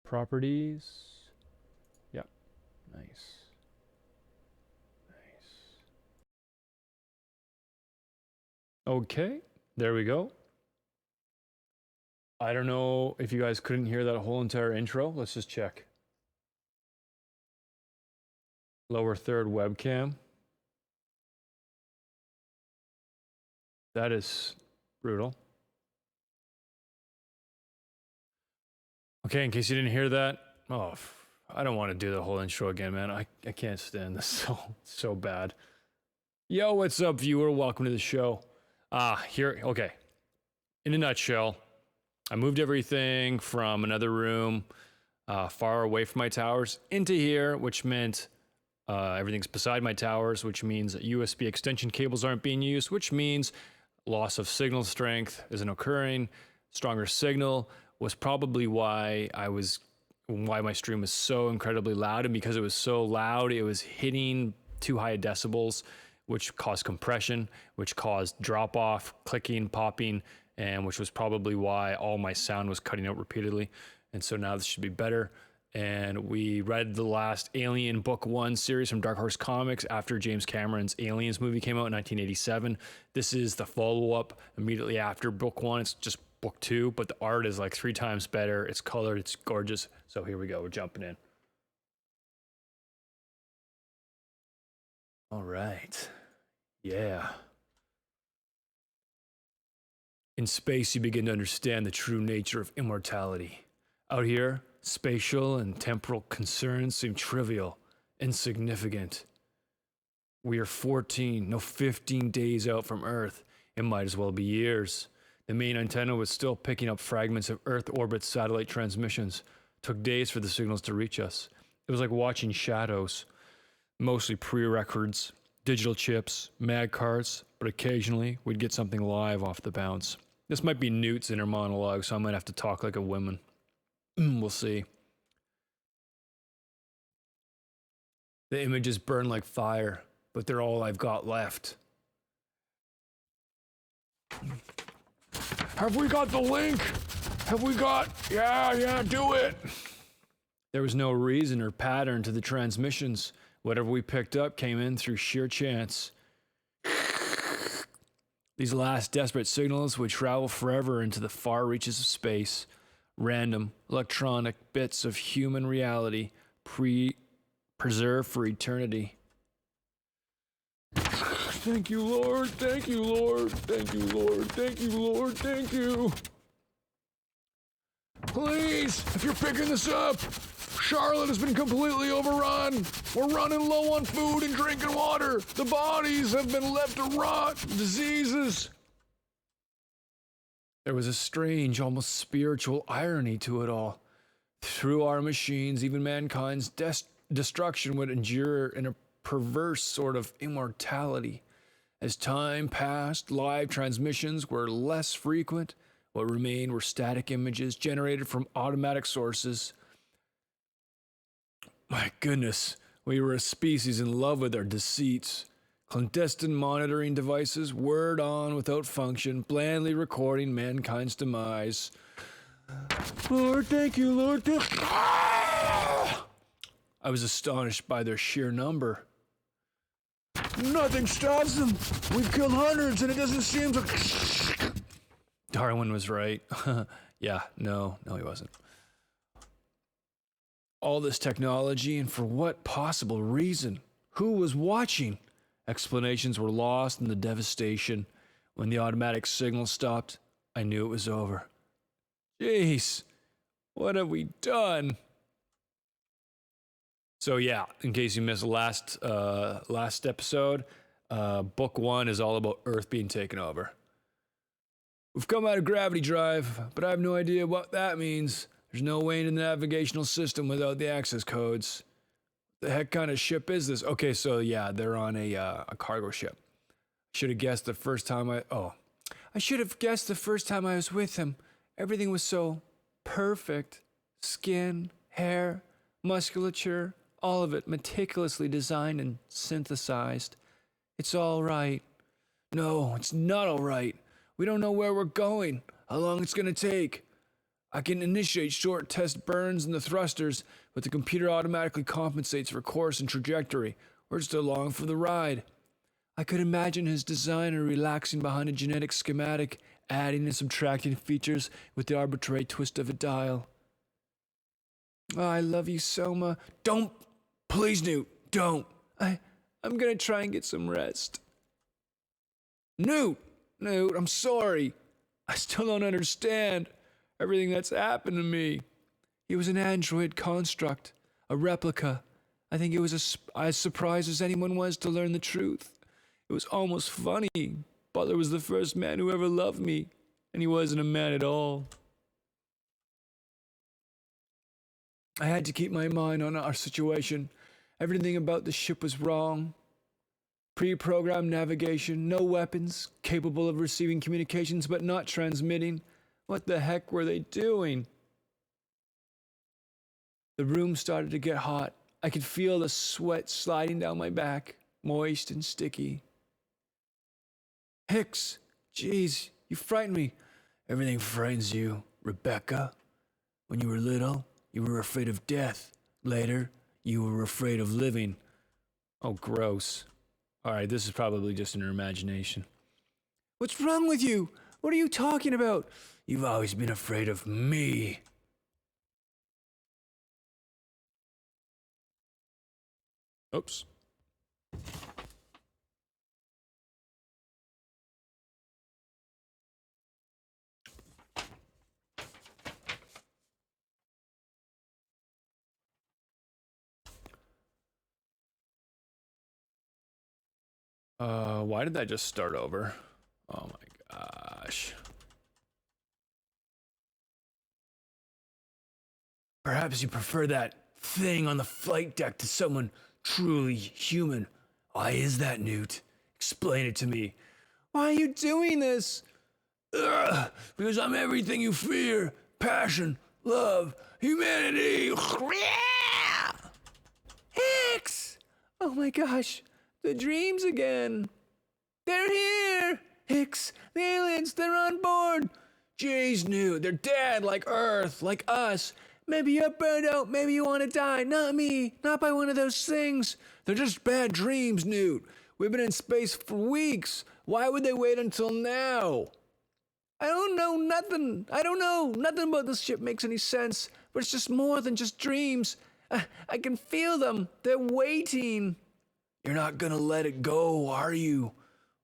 Properties. Yep. Nice. Nice. Okay. There we go. I don't know if you guys couldn't hear that whole entire intro. Let's just check. Lower third webcam. That is brutal. Okay, in case you didn't hear that, I don't want to do the whole intro again, man. I can't stand this so bad. Yo, what's up, viewer? Welcome to the show. Okay. In a nutshell, I moved everything from another room far away from my towers into here, which meant everything's beside my towers, which means USB extension cables aren't being used, which means loss of signal strength isn't occurring. Stronger signal was probably why my stream was so incredibly loud, and because it was so loud, it was hitting too high decibels, which caused compression, which caused drop off, clicking, popping, and which was probably why all my sound was cutting out repeatedly. And so now this should be better. And we read the last Alien Book 1 series from Dark Horse Comics after James Cameron's Aliens movie came out in 1987. This is the follow-up immediately after Book 1. It's just Book 2, but the art is like 3 times better. It's colored, it's gorgeous. So here we go, we're jumping in. All right. Yeah. In space, you begin to understand the true nature of immortality. Out here, spatial and temporal concerns seem trivial, insignificant. We are 15 days out from Earth. It might as well be years. The main antenna was still picking up fragments of Earth orbit satellite transmissions. Took days for the signals to reach us. It was like watching shadows. Mostly pre-records, digital chips, mag cards, but occasionally we'd get something live off the bounce. This might be Newt's inner monologue, so I might have to talk like a woman. We'll see. The images burn like fire, but they're all I've got left. Have we got the link? Have we got... Yeah, do it! There was no reason or pattern to the transmissions. Whatever we picked up came in through sheer chance. These last desperate signals would travel forever into the far reaches of space. Random, electronic bits of human reality, preserved for eternity. Thank you, Lord. Thank you, Lord. Thank you, Lord. Thank you, Lord. Thank you. Please, if you're picking this up, Charlotte has been completely overrun. We're running low on food and drinking water. The bodies have been left to rot. Diseases. There was a strange, almost spiritual irony to it all. Through our machines, even mankind's destruction would endure in a perverse sort of immortality. As time passed, live transmissions were less frequent. What remained were static images generated from automatic sources. My goodness, we were a species in love with our deceits. Clandestine monitoring devices, word on without function, blandly recording mankind's demise. Lord, thank you, Lord. I was astonished by their sheer number. Nothing stops them. We've killed hundreds and it doesn't seem to... Darwin was right. Yeah, no, he wasn't. All this technology, and for what possible reason? Who was watching? Explanations were lost in the devastation. When the automatic signal stopped, I knew it was over. Jeez, what have we done? So yeah, in case you missed the last episode, book 1 is all about Earth being taken over. We've come out of gravity drive, but I have no idea what that means. There's no way into the navigational system without the access codes. The heck kind of ship is this? Okay, so yeah, they're on a cargo ship. I should have guessed the first time I was with him. Everything was so perfect. Skin, hair, musculature, all of it meticulously designed and synthesized. It's all right. No, it's not all right. We don't know where we're going, how long it's gonna take. I can initiate short test burns in the thrusters, but the computer automatically compensates for course and trajectory. We're just along for the ride. I could imagine his designer relaxing behind a genetic schematic, adding and subtracting features with the arbitrary twist of a dial. Oh, I love you, Soma. Don't! Please, Newt, don't! I'm gonna try and get some rest. Newt, I'm sorry. I still don't understand everything that's happened to me. He was an android construct, a replica. I think it was as surprised as anyone was to learn the truth. It was almost funny. Butler was the first man who ever loved me, and he wasn't a man at all. I had to keep my mind on our situation. Everything about the ship was wrong. Pre-programmed navigation, no weapons, capable of receiving communications but not transmitting. What the heck were they doing? The room started to get hot. I could feel the sweat sliding down my back, moist and sticky. Hicks, jeez, you frighten me. Everything frightens you, Rebecca. When you were little, you were afraid of death. Later, you were afraid of living. Oh, gross. All right, this is probably just in her imagination. What's wrong with you? What are you talking about? You've always been afraid of me. Oops. Why did that just start over? Oh my gosh. Perhaps you prefer that thing on the flight deck to someone truly human. Why is that, Newt? Explain it to me. Why are you doing this? Ugh, because I'm everything you fear. Passion, love, humanity. Hicks! Oh my gosh, the dreams again. They're here! Hicks, the aliens, they're on board! Jeez, Newt, they're dead like Earth, like us. Maybe you're burned out, maybe you want to die. Not me, not by one of those things. They're just bad dreams, Newt. We've been in space for weeks. Why would they wait until now? I don't know nothing. Nothing about this ship makes any sense. But it's just more than just dreams. I can feel them. They're waiting. You're not gonna let it go, are you?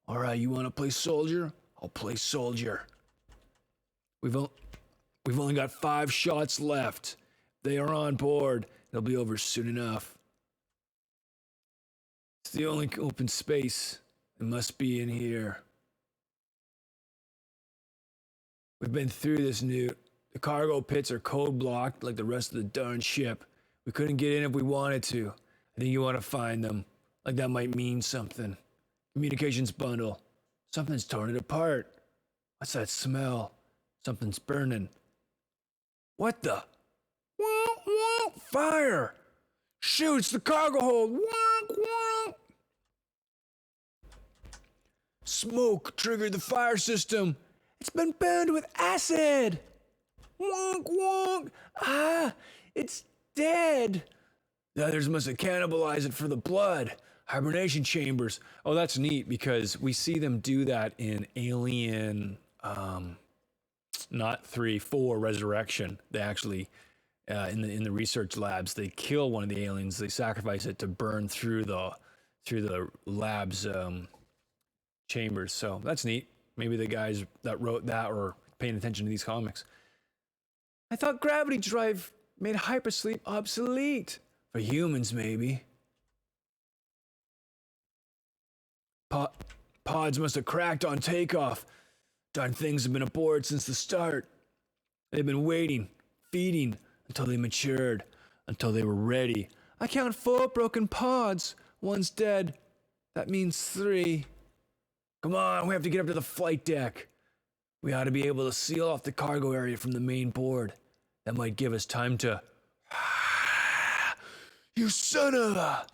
All right, you want to play soldier? I'll play soldier. We've only got 5 shots left. They are on board. They'll be over soon enough. It's the only open space. It must be in here. We've been through this, Newt. The cargo pits are code blocked like the rest of the darn ship. We couldn't get in if we wanted to. I think you want to find them. Like that might mean something. Communications bundle. Something's torn it apart. What's that smell? Something's burning. What the? Wonk, wonk, fire! Shoot, it's the cargo hold. Wonk, wonk! Smoke triggered the fire system. It's been burned with acid. Wonk, wonk! Ah, it's dead. The others must have cannibalized it for the blood. Hibernation chambers. Oh, that's neat because we see them do that in Alien, not 3, 4 Resurrection. They actually, in the research labs, they kill one of the aliens. They sacrifice it to burn through the lab's chambers. So that's neat. Maybe the guys that wrote that were paying attention to these comics. I thought gravity drive made hypersleep obsolete. For humans, maybe. Pods must have cracked on takeoff. Darn things have been aboard since the start. They've been waiting, feeding, until they matured, until they were ready. I count 4 broken pods. One's dead. That means 3. Come on, we have to get up to the flight deck. We ought to be able to seal off the cargo area from the main board. That might give us time to... You son of a...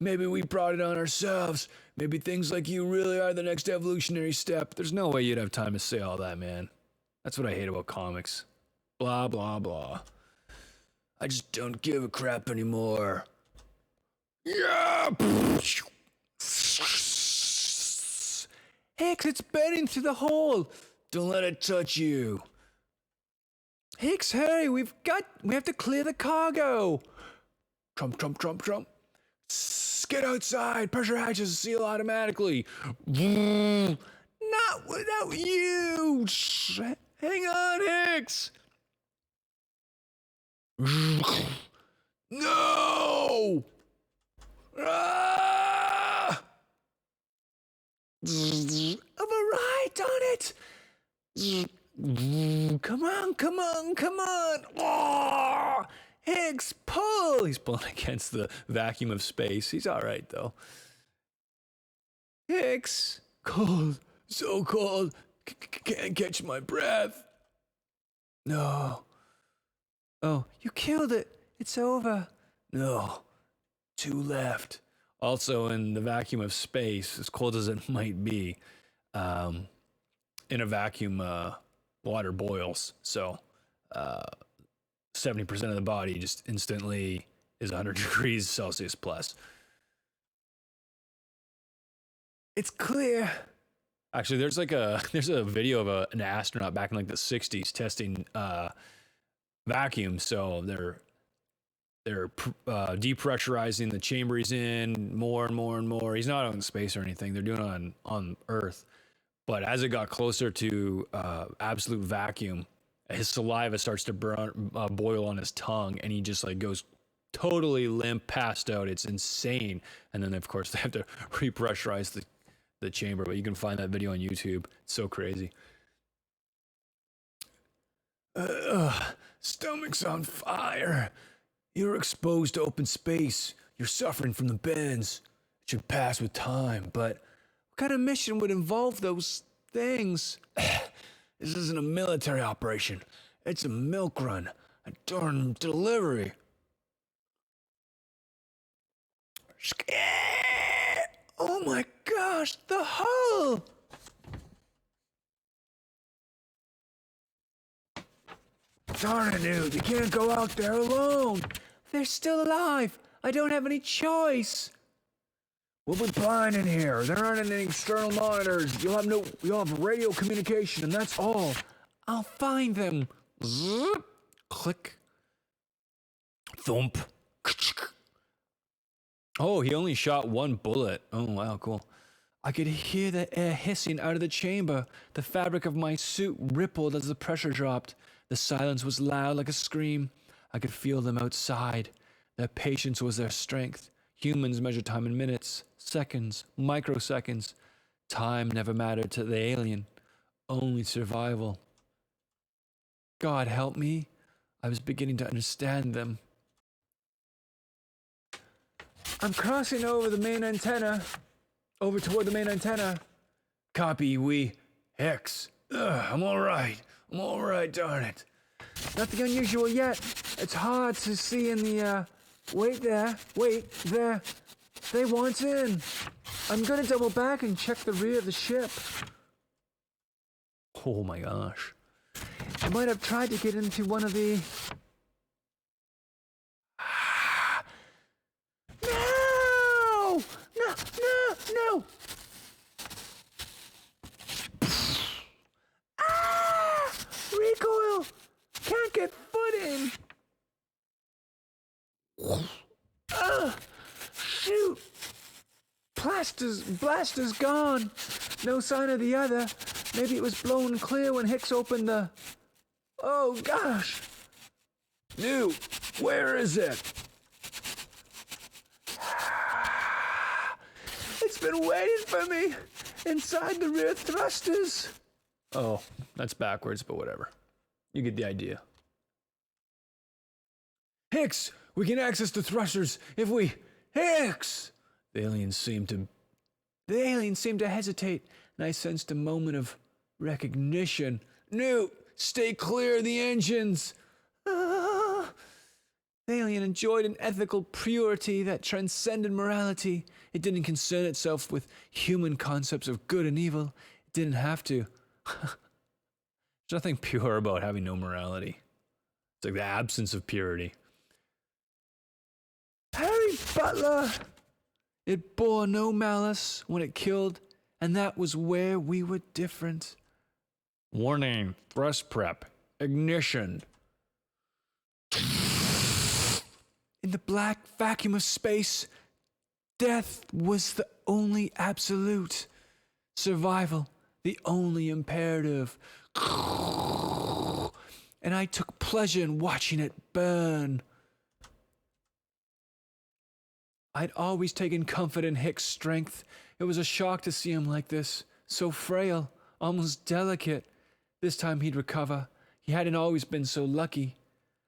Maybe we brought it on ourselves. Maybe things like you really are the next evolutionary step. There's no way you'd have time to say all that, man. That's what I hate about comics. Blah, blah, blah. I just don't give a crap anymore. Yeah! Hicks, it's bending through the hole. Don't let it touch you. Hicks, hurry, we have to clear the cargo. Trump, Trump, Trump, Trump. Get outside. Pressure hatches seal automatically. Not without you. Hang on, Hicks. No! Ah! Override on it. Come on, come on, come on. Oh! Hicks, pull! He's pulling against the vacuum of space. He's all right, though. Hicks, cold, so cold, can't catch my breath. No. Oh, you killed it. It's over. No, 2 left. Also, in the vacuum of space, as cold as it might be, in a vacuum, water boils. So, 70% of the body just instantly is 100 degrees Celsius plus. It's clear. Actually, there's a video of an astronaut back in like the 60s testing vacuum. So they're depressurizing the chamber he's in more and more and more. He's not out in space or anything. They're doing it on Earth. But as it got closer to absolute vacuum, his saliva starts to boil on his tongue, and he just like goes totally limp, passed out. It's insane. And then of course they have to repressurize the chamber, but you can find that video on YouTube. It's so crazy. Stomach's on fire. You're exposed to open space. You're suffering from the bends. It should pass with time, but what kind of mission would involve those things? This isn't a military operation. It's a milk run. A darn delivery. Oh my gosh, the hull! Darn it, dude. You can't go out there alone. They're still alive. I don't have any choice. We'll be blind in here. There aren't any external monitors. You'll have radio communication, and that's all. I'll find them. Zip. Click. Thump. Oh, he only shot 1 bullet. Oh, wow, cool. I could hear the air hissing out of the chamber. The fabric of my suit rippled as the pressure dropped. The silence was loud like a scream. I could feel them outside. Their patience was their strength. Humans measure time in minutes, seconds, microseconds. Time never mattered to the alien. Only survival. God help me. I was beginning to understand them. I'm crossing over the main antenna. Over toward the main antenna. Copy, Hicks. I'm all right. I'm all right, darn it. Nothing unusual yet. It's hard to see in the, Wait there. They want in. I'm gonna double back and check the rear of the ship. Oh my gosh. They might have tried to get into one of the... No! No! Recoil! Can't get footing! Shoot! Blaster's gone. No sign of the other. Maybe it was blown clear when Hicks opened the... Oh gosh! New, where is it? It's been waiting for me inside the rear thrusters. Oh, that's backwards, but whatever. You get the idea. Hicks, we can access the thrusters if we... Hicks! The alien seemed to hesitate, and I sensed a moment of recognition. Newt, stay clear of the engines! Ah. The alien enjoyed an ethical purity that transcended morality. It didn't concern itself with human concepts of good and evil. It didn't have to. There's nothing pure about having no morality. It's like the absence of purity. Harry Butler! It bore no malice when it killed, and that was where we were different. Warning, thrust prep, ignition. In the black vacuum of space, death was the only absolute. Survival, the only imperative. And I took pleasure in watching it burn. I'd always taken comfort in Hick's strength. It was a shock to see him like this, so frail, almost delicate. This time he'd recover. He hadn't always been so lucky.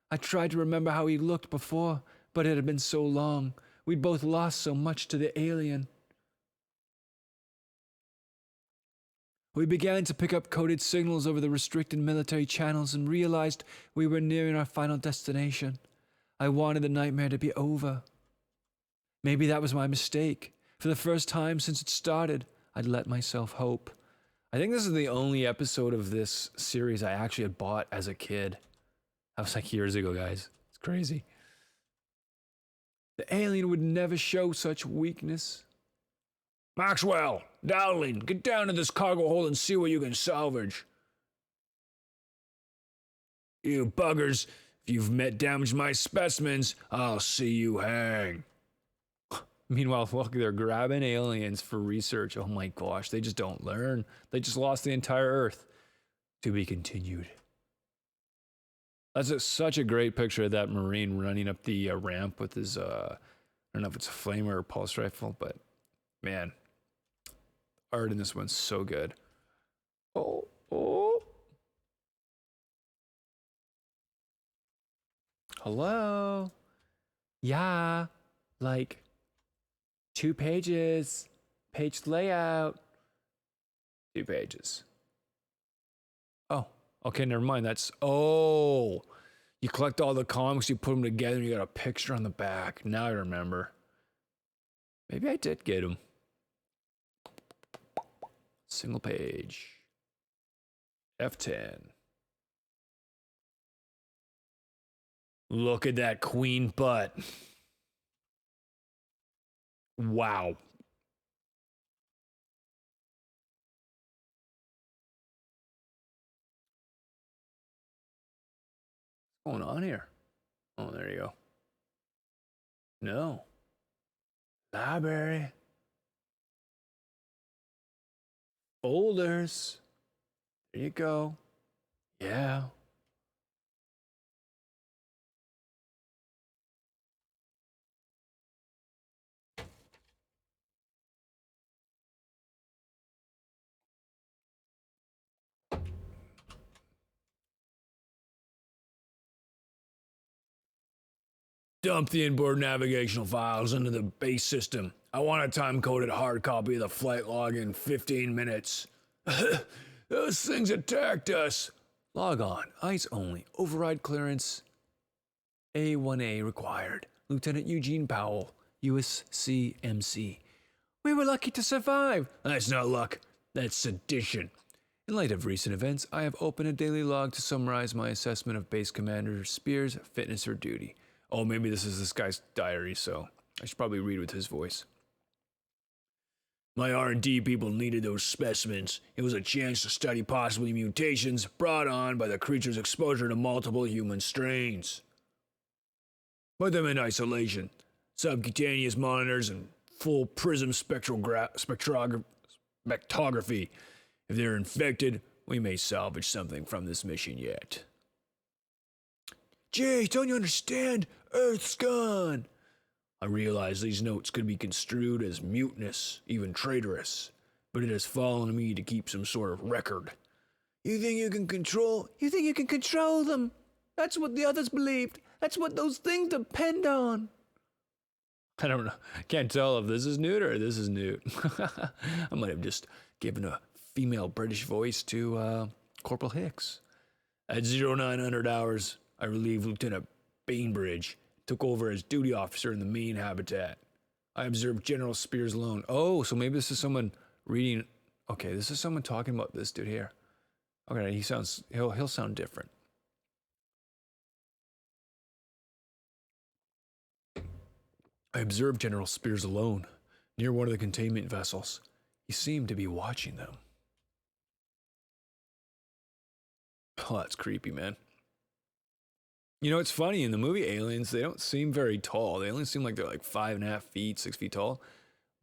I tried to remember how he looked before, but it had been so long. We'd both lost so much to the alien. We began to pick up coded signals over the restricted military channels and realized we were nearing our final destination. I wanted the nightmare to be over. Maybe that was my mistake. For the first time since it started, I'd let myself hope. I think this is the only episode of this series I actually had bought as a kid. That was like years ago, guys. It's crazy. The alien would never show such weakness. Maxwell, Dowling, get down to this cargo hold and see what you can salvage. You buggers, if you've damaged my specimens, I'll see you hang. Meanwhile, look, they're grabbing aliens for research. Oh my gosh, they just don't learn. They just lost the entire Earth. To be continued. That's such a great picture of that Marine running up the ramp with his, I don't know if it's a flamer or pulse rifle, but man, art in this one's so good. Oh. Hello? Yeah, like 2 pages, page layout. 2 pages. Oh, okay, never mind. You collect all the comics, you put them together, and you got a picture on the back. Now I remember. Maybe I did get them. Single page. F10. Look at that queen butt. Wow. What's going on here? Oh, there you go. No. Library. Folders. There you go. Yeah. Dump the inboard navigational files into the base system. I want a time-coded hard copy of the flight log in 15 minutes. Those things attacked us. Log on. Eyes only. Override clearance. A1A required. Lieutenant Eugene Powell, USCMC. We were lucky to survive. That's not luck. That's sedition. In light of recent events, I have opened a daily log to summarize my assessment of Base Commander Spears' fitness for duty. Oh, maybe this is this guy's diary, so I should probably read with his voice. My R&D people needed those specimens. It was a chance to study possible mutations brought on by the creature's exposure to multiple human strains. Put them in isolation. Subcutaneous monitors and full prism spectrography. If they're infected, we may salvage something from this mission yet. Jay, don't you understand? Earth's gone. I realize these notes could be construed as mutinous, even traitorous, but it has fallen to me to keep some sort of record. You think you can control them? That's what the others believed. That's what those things depend on. I don't know. Can't tell if this is Newt or this is Newt. I might have just given a female British voice to Corporal Hicks. At 0900 hours, I relieved Lieutenant Bainbridge, took over as duty officer in the main habitat. I observed General Spears alone. Oh, so maybe this is someone reading. Okay, this is someone talking about this dude here. Okay, he'll sound different. I observed General Spears alone, near one of the containment vessels. He seemed to be watching them. Oh, that's creepy, man. You know, it's funny, in the movie Aliens, they don't seem very tall. They only seem like they're like 5.5 feet, 6 feet tall.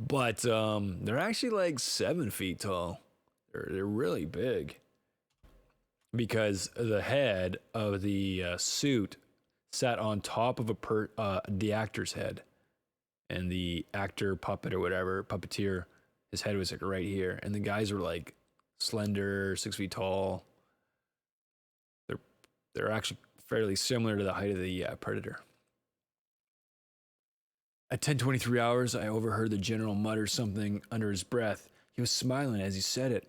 But they're actually like 7 feet tall. They're really big. Because the head of the suit sat on top of the actor's head. And the actor, puppet or whatever, puppeteer, his head was like right here. And the guys were like slender, 6 feet tall. They're actually fairly similar to the height of the Predator. At 10:23 hours, I overheard the general mutter something under his breath. He was smiling as he said it,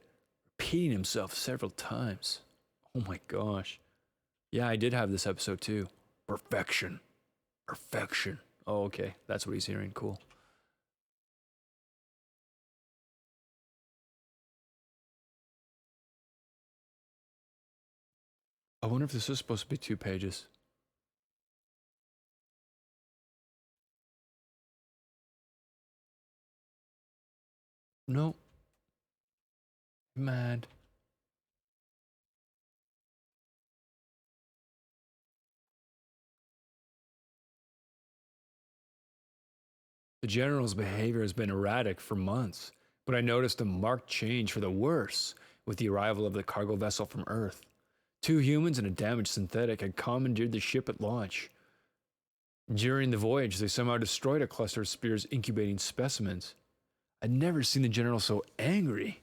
repeating himself several times. Oh my gosh. Yeah, I did have this episode too. Perfection. Perfection. Oh, okay. That's what he's hearing. Cool. I wonder if this is supposed to be 2 pages. No. Mad. The general's behavior has been erratic for months, but I noticed a marked change for the worse with the arrival of the cargo vessel from Earth. 2 humans and a damaged synthetic had commandeered the ship at launch. During the voyage, they somehow destroyed a cluster of Spears' incubating specimens. I'd never seen the general so angry,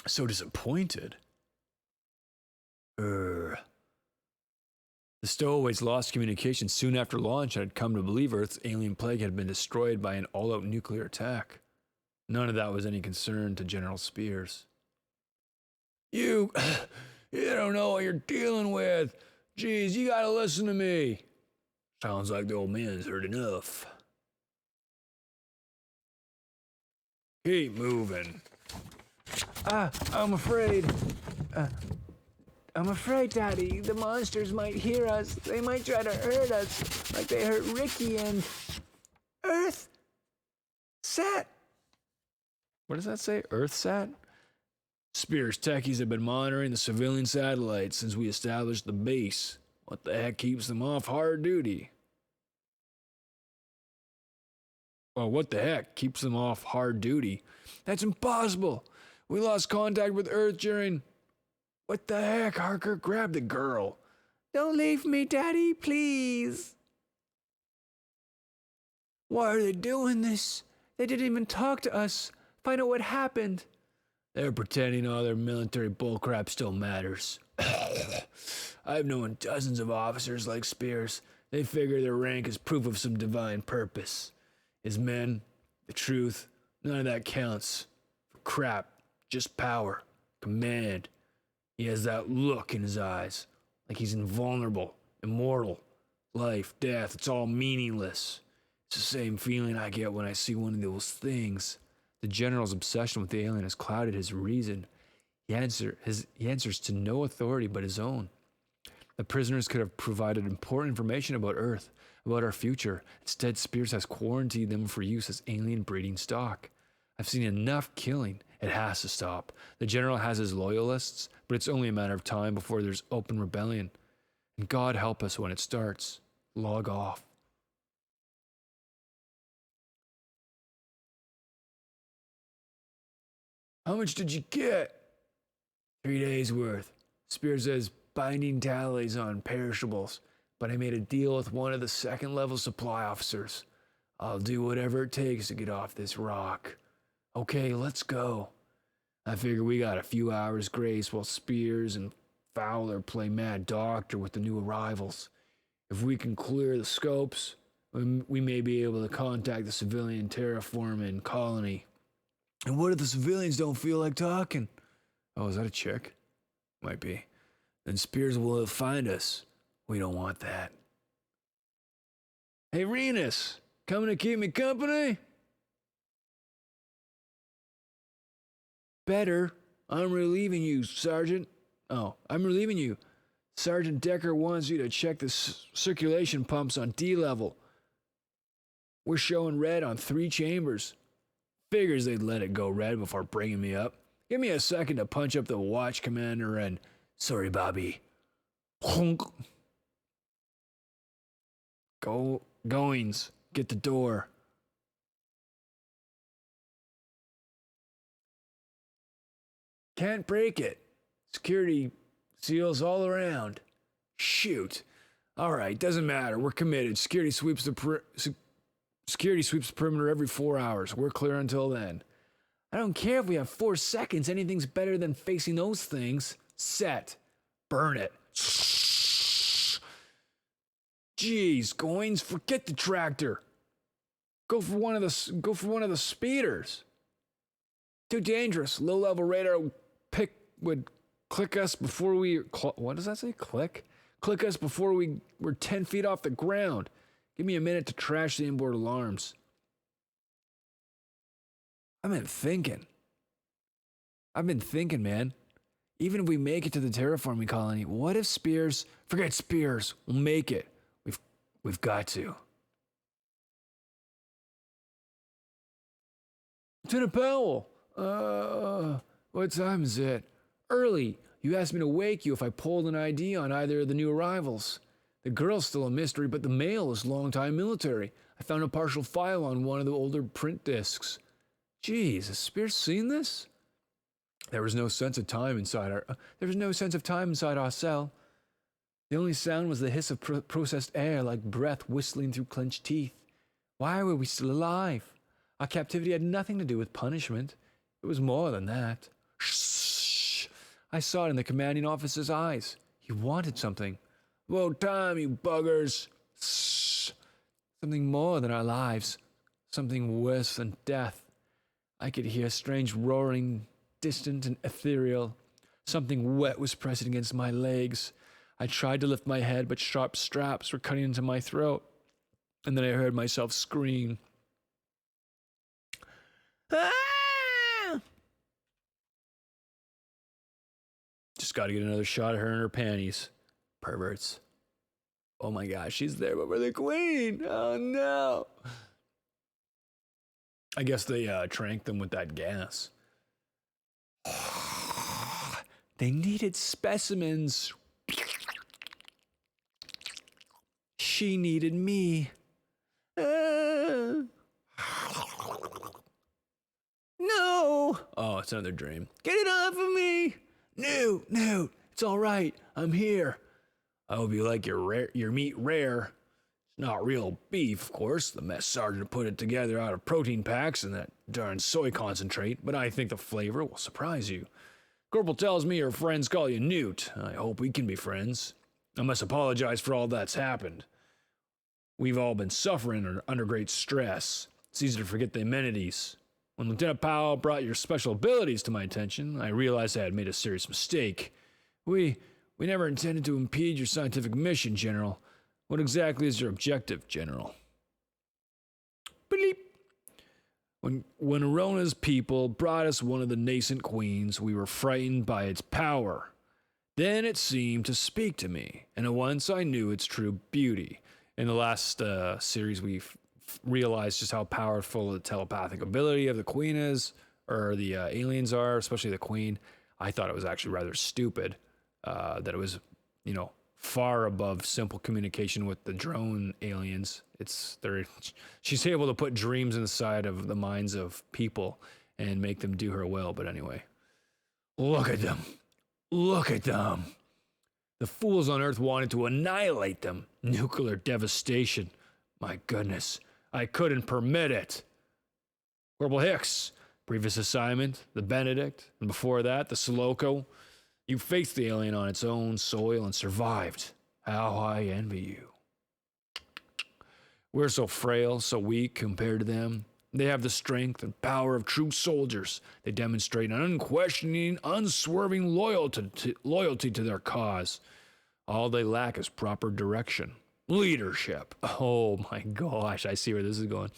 so disappointed. The stowaways lost communication soon after launch and had come to believe Earth's alien plague had been destroyed by an all-out nuclear attack. None of that was any concern to General Spears. You don't know what you're dealing with. Geez, you gotta listen to me. Sounds like the old man's heard enough. Keep moving. I'm afraid, Daddy. The monsters might hear us. They might try to hurt us, like they hurt Ricky and Earth Sat. What does that say? Earth Sat? Spears techies have been monitoring the civilian satellites since we established the base. What the heck keeps them off hard duty? Well, what the heck keeps them off hard duty? That's impossible. We lost contact with Earth during... What the heck, Harker? Grab the girl. Don't leave me, Daddy, please. Why are they doing this? They didn't even talk to us. Find out what happened. They're pretending all their military bullcrap still matters. I've known dozens of officers like Spears. They figure their rank is proof of some divine purpose. His men, the truth, none of that counts. For crap, just power, command. He has that look in his eyes, like he's invulnerable, immortal. Life, death, it's all meaningless. It's the same feeling I get when I see one of those things. The general's obsession with the alien has clouded his reason. He answers to no authority but his own. The prisoners could have provided important information about Earth, about our future. Instead, Spears has quarantined them for use as alien breeding stock. I've seen enough killing. It has to stop. The general has his loyalists, but it's only a matter of time before there's open rebellion. And God help us when it starts. Log off. How much did you get? 3 days worth. Spears says binding tallies on perishables, but I made a deal with one of the second-level supply officers. I'll do whatever it takes to get off this rock. Okay, let's go. I figure we got a few hours grace while Spears and Fowler play mad doctor with the new arrivals. If we can clear the scopes, we may be able to contact the civilian terraforming colony. And what if the civilians don't feel like talking? Oh, is that a chick? Might be. Then Spears will find us. We don't want that. Hey, Renus, coming to keep me company? Better. I'm relieving you, Sergeant. Oh, I'm relieving you. Sergeant Decker wants you to check the circulation pumps on D level. We're showing red on 3 chambers. Figures they'd let it go red before bringing me up. Give me a second to punch up the watch commander and... Sorry, Bobby. Honk. Goings, get the door. Can't break it. Security seals all around. Shoot. All right, doesn't matter. We're committed. Security sweeps the perimeter every 4 hours. We're clear until then. I don't care if we have 4 seconds. Anything's better than facing those things. Set. Burn it. Jeez, Goins, forget the tractor. Go for one of the speeders. Too dangerous. Low-level radar would click us before we... What does that say? Click? Click us before we were 10 feet off the ground. Give me a minute to trash the inboard alarms. I've been thinking, man. Even if we make it to the terraforming colony, what if Spears... Forget Spears. We'll make it. We've got to. Lieutenant Powell. What time is it? Early. You asked me to wake you if I pulled an ID on either of the new arrivals. The girl's still a mystery, but the male is longtime military. I found a partial file on one of the older print discs. Geez, has Spears seen this? There was no sense of time inside our cell. The only sound was the hiss of processed air, like breath whistling through clenched teeth. Why were we still alive? Our captivity had nothing to do with punishment. It was more than that. Shh! I saw it in the commanding officer's eyes. He wanted something. About time, you buggers! Shh! Something more than our lives. Something worse than death. I could hear strange roaring, distant and ethereal. Something wet was pressing against my legs. I tried to lift my head, but sharp straps were cutting into my throat. And then I heard myself scream. Ah! Just got to get another shot of her in her panties. Perverts. Oh my gosh, she's there, but we're the queen. Oh no. I guess they tranked them with that gas. They needed specimens. She needed me. No! Oh, it's another dream. Get it off of me! No, it's all right. I'm here. I hope you like your meat rare. It's not real beef, of course. The mess sergeant put it together out of protein packs and that darn soy concentrate, but I think the flavor will surprise you. Corporal tells me your friends call you Newt. I hope we can be friends. I must apologize for all that's happened. We've all been suffering under great stress. It's easy to forget the amenities. When Lieutenant Powell brought your special abilities to my attention, I realized I had made a serious mistake. We never intended to impede your scientific mission, General. What exactly is your objective, General? Bleep. When Arona's people brought us one of the nascent queens, we were frightened by its power. Then it seemed to speak to me, and at once I knew its true beauty. In the last series, we realized just how powerful the telepathic ability of the queen is, or the aliens are, especially the queen. I thought it was actually rather stupid, that it was, far above simple communication with the drone aliens. She's able to put dreams inside of the minds of people and make them do her will. But anyway, look at them. The fools on Earth wanted to annihilate them. Nuclear devastation. My goodness, I couldn't permit it. Corporal Hicks, previous assignment, the Benedict, and before that, the Soloco. You faced the alien on its own soil and survived. How I envy you. We're so frail, so weak compared to them. They have the strength and power of true soldiers. They demonstrate an unquestioning, unswerving loyalty to their cause. All they lack is proper direction. Leadership. Oh my gosh, I see where this is going.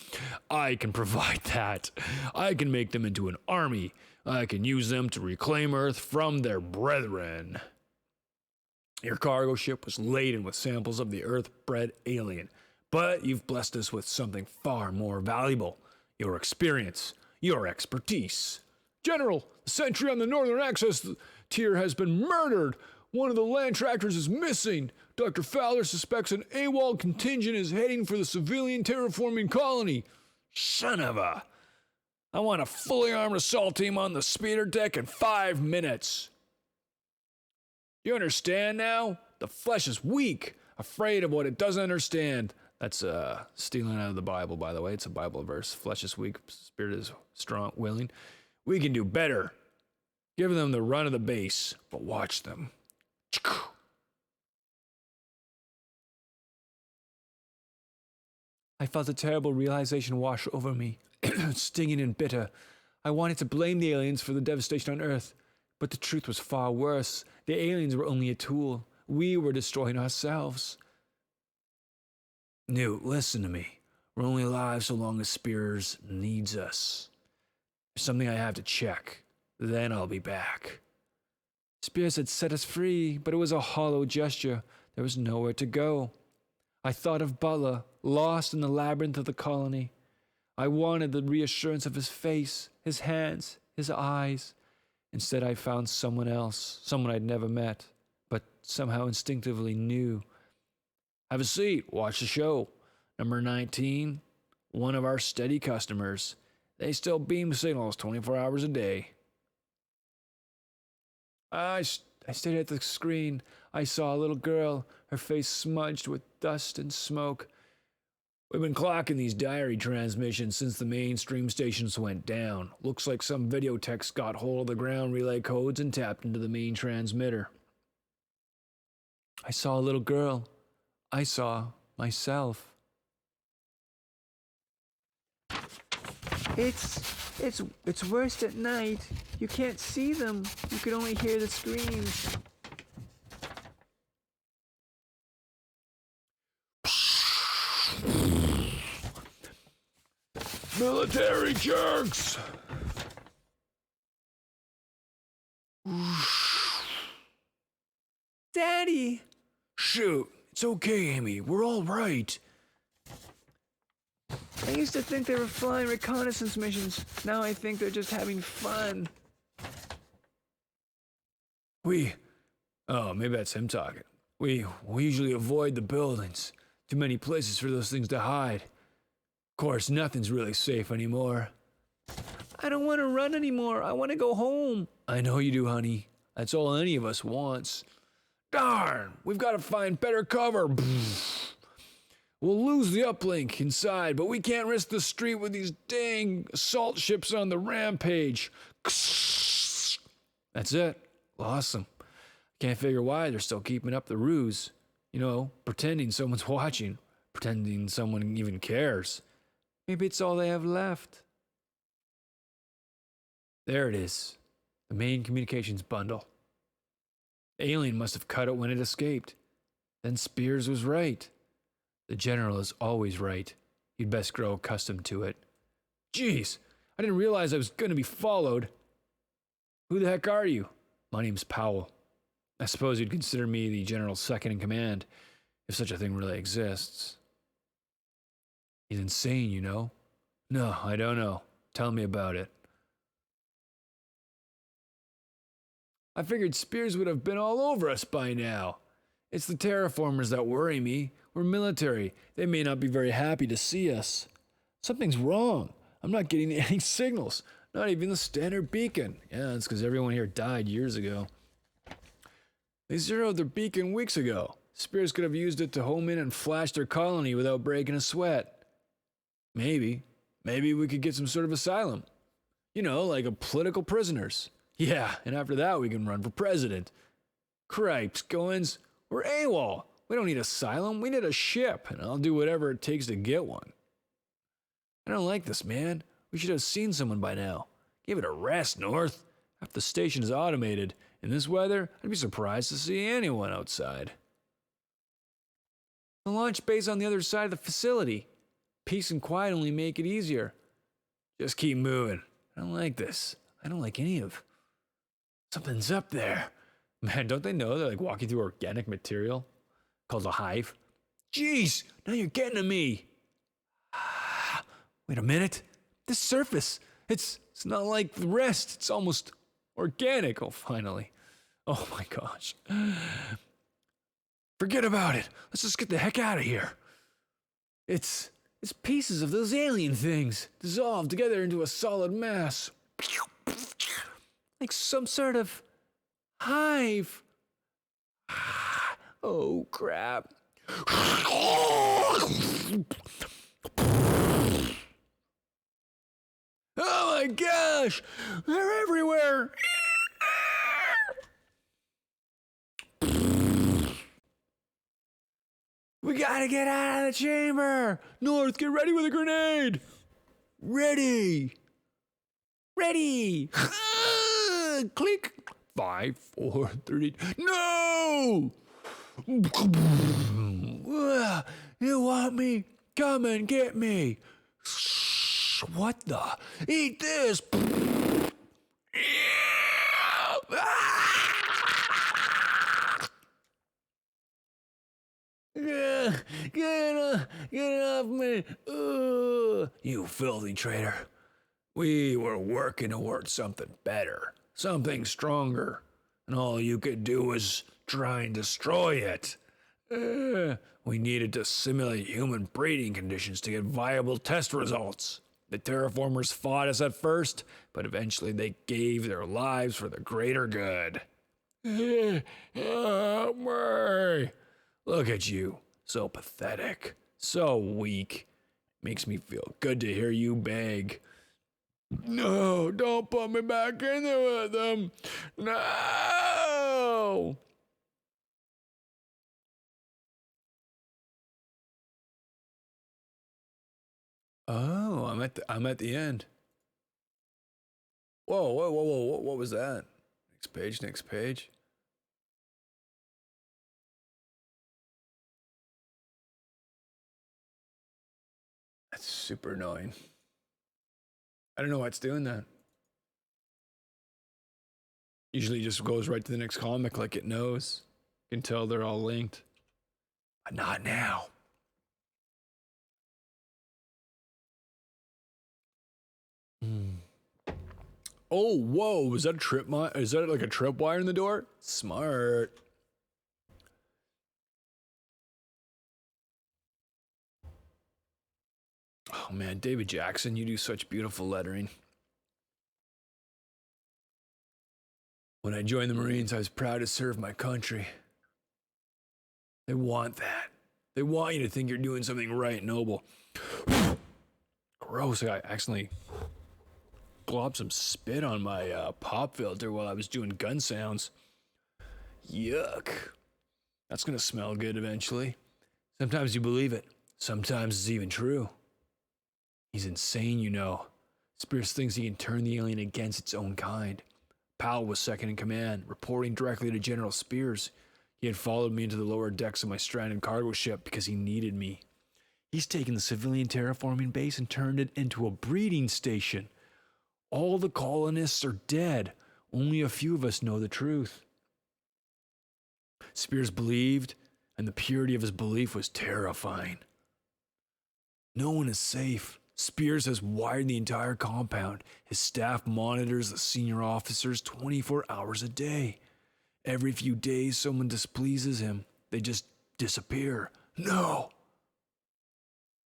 I can provide that. I can make them into an army. I can use them to reclaim Earth from their brethren. Your cargo ship was laden with samples of the Earth-bred alien, But you've blessed us with something far more valuable: your experience, your expertise. General, the sentry on the northern access tier has been murdered. One of the land tractors is missing. Dr. Fowler suspects an AWOL contingent is heading for the civilian terraforming colony. Son of a... I want a fully armed assault team on the speeder deck in 5 minutes. You understand now? The flesh is weak, afraid of what it doesn't understand. That's stealing out of the Bible, by the way. It's a Bible verse. Flesh is weak, spirit is strong, willing. We can do better. Give them the run of the base, but watch them. I felt a terrible realization wash over me, stinging and bitter. I wanted to blame the aliens for the devastation on Earth, but the truth was far worse. The aliens were only a tool. We were destroying ourselves. Newt, listen to me. We're only alive so long as Spears needs us. There's something I have to check. Then I'll be back. Spears had set us free, but it was a hollow gesture. There was nowhere to go. I thought of Butler, lost in the labyrinth of the colony. I wanted the reassurance of his face, his hands, his eyes. Instead, I found someone else, someone I'd never met, but somehow instinctively knew. Have a seat, watch the show. Number 19, one of our steady customers. They still beam signals 24 hours a day. I stayed at the screen. I saw a little girl, her face smudged with dust and smoke. We've been clocking these diary transmissions since the mainstream stations went down. Looks like some video techs got hold of the ground relay codes and tapped into the main transmitter. I saw a little girl. I saw myself. It's worst at night. You can't see them. You can only hear the screams. Military jerks! Daddy! Shoot, it's okay, Amy. We're all right. I used to think they were flying reconnaissance missions. Now I think they're just having fun. Oh, maybe that's him talking. We usually avoid the buildings. Too many places for those things to hide. Of course, nothing's really safe anymore. I don't want to run anymore. I want to go home. I know you do, honey. That's all any of us wants. Darn, we've got to find better cover. We'll lose the uplink inside, but we can't risk the street with these dang assault ships on the rampage. That's it. Lost them. Can't figure why they're still keeping up the ruse. You know, pretending someone's watching. Pretending someone even cares. Maybe it's all they have left. There it is. The main communications bundle. The alien must have cut it when it escaped. Then Spears was right. The general is always right. You'd best grow accustomed to it. Jeez, I didn't realize I was going to be followed. Who the heck are you? My name's Powell. I suppose you'd consider me the general's second in command, if such a thing really exists. He's insane, you know? No, I don't know. Tell me about it. I figured Spears would have been all over us by now. It's the terraformers that worry me. We're military. They may not be very happy to see us. Something's wrong. I'm not getting any signals. Not even the standard beacon. Yeah, it's because everyone here died years ago. They zeroed their beacon weeks ago. Spears could have used it to home in and flash their colony without breaking a sweat. Maybe we could get some sort of asylum. You know, like a political prisoners. Yeah, and after that we can run for president. Cripes, Goins, we're AWOL. We don't need asylum, we need a ship, and I'll do whatever it takes to get one. I don't like this, man. We should have seen someone by now. Give it a rest, North. Half the station is automated. In this weather, I'd be surprised to see anyone outside. The launch bay's on the other side of the facility. Peace and quiet only make it easier. Just keep moving. I don't like this. I don't like any of... Something's up there. Man, don't they know they're like walking through organic material called a hive? Jeez, now you're getting to me. Wait a minute. This surface, it's not like the rest. It's almost organic. Oh, finally. Oh my gosh. Forget about it. Let's just get the heck out of here. It's pieces of those alien things dissolved together into a solid mass. Like some sort of hive. Oh, crap. Oh my gosh! They're everywhere! We gotta get out of the chamber! North, get ready with a grenade! Ready! Ready! Click! 5, 4, 3. No! You want me? Come and get me! What the? Eat this! Get off me! You filthy traitor. We were working towards something better, something stronger, and all you could do was try and destroy it. We needed to simulate human breeding conditions to get viable test results. The terraformers fought us at first, but eventually they gave their lives for the greater good. Help me! Look at you, so pathetic, so weak. Makes me feel good to hear you beg. No, don't put me back in there with them. No! Oh, I'm at the end. Whoa, what was that? Next page. That's super annoying. I don't know why it's doing that. Usually it just goes right to the next comic like it knows. You can tell they're all linked. But not now. Oh, whoa, is that a is that like a tripwire in the door? Smart. Oh man, David Jackson, you do such beautiful lettering. When I joined the Marines, I was proud to serve my country. They want that. They want you to think you're doing something right, noble. Gross, I accidentally globbed some spit on my pop filter while I was doing gun sounds. Yuck. That's gonna smell good eventually. Sometimes you believe it. Sometimes it's even true. He's insane, you know. Spears thinks he can turn the alien against its own kind. Powell was second in command, reporting directly to General Spears. He had followed me into the lower decks of my stranded cargo ship because he needed me. He's taken the civilian terraforming base and turned it into a breeding station. All the colonists are dead. Only a few of us know the truth. Spears believed, and the purity of his belief was terrifying. No one is safe. Spears has wired the entire compound. His staff monitors the senior officers 24 hours a day. Every few days, someone displeases him. They just disappear. No!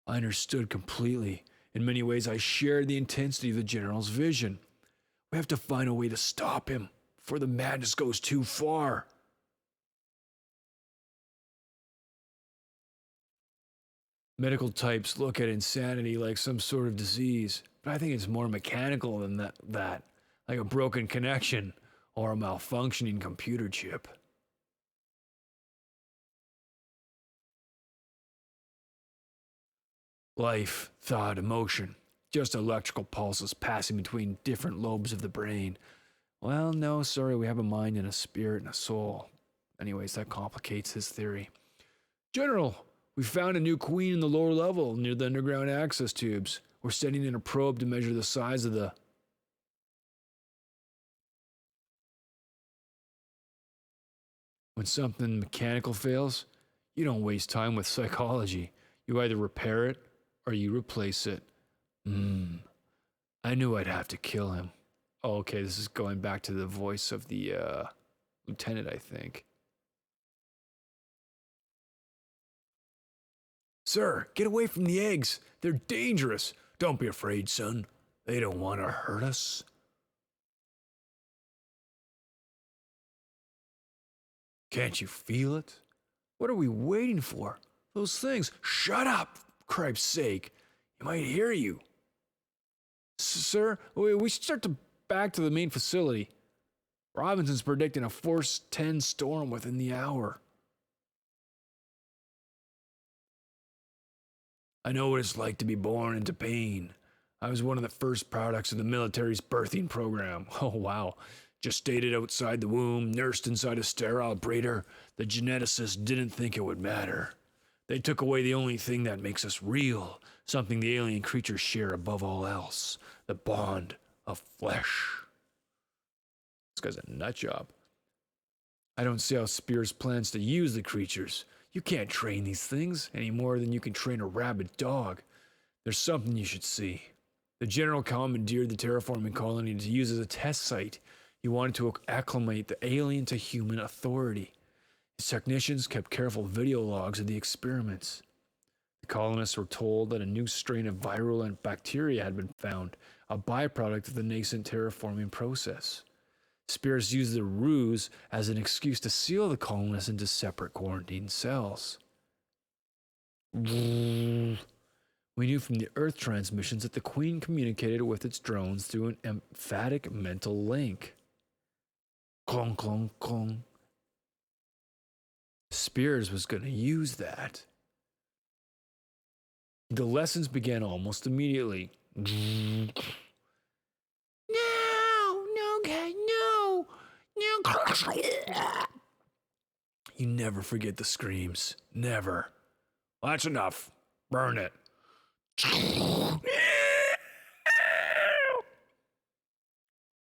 I understood completely. In many ways, I shared the intensity of the general's vision. We have to find a way to stop him before the madness goes too far. Medical types look at insanity like some sort of disease, but I think it's more mechanical than that, like a broken connection or a malfunctioning computer chip. Life, thought, emotion, just electrical pulses passing between different lobes of the brain. Well, no, sorry, we have a mind and a spirit and a soul. Anyways, that complicates his theory. General, we found a new queen in the lower level near the underground access tubes. We're sending in a probe to measure the size of the... When something mechanical fails, You don't waste time with psychology. You either repair it or you replace it. I knew I'd have to kill him. Oh, okay, this is going back to the voice of the lieutenant, I think. Sir, get away from the eggs. They're dangerous. Don't be afraid, son. They don't want to hurt us. Can't you feel it? What are we waiting for? Those things. Shut up, for Christ's sake. You might hear you. Sir, we should start to back to the main facility. Robinson's predicting a force 10 storm within the hour. I know what it's like to be born into pain. I was one of the first products of the military's birthing program. Oh, wow. Gestated outside the womb, nursed inside a sterile breeder. The geneticists didn't think it would matter. They took away the only thing that makes us real, something the alien creatures share above all else, the bond of flesh. This guy's a nut job. I don't see how Spears plans to use the creatures. You can't train these things any more than you can train a rabid dog. There's something you should see. The general commandeered the terraforming colony to use as a test site. He wanted to acclimate the alien to human authority. His technicians kept careful video logs of the experiments. The colonists were told that a new strain of virulent bacteria had been found, a byproduct of the nascent terraforming process. Spears used the ruse as an excuse to seal the colonists into separate quarantine cells. We knew from the Earth transmissions that the Queen communicated with its drones through an emphatic mental link. Clong, clong, clong. Spears was going to use that. The lessons began almost immediately. No, God, no. You never forget the screams. Never. Well, that's enough. Burn it.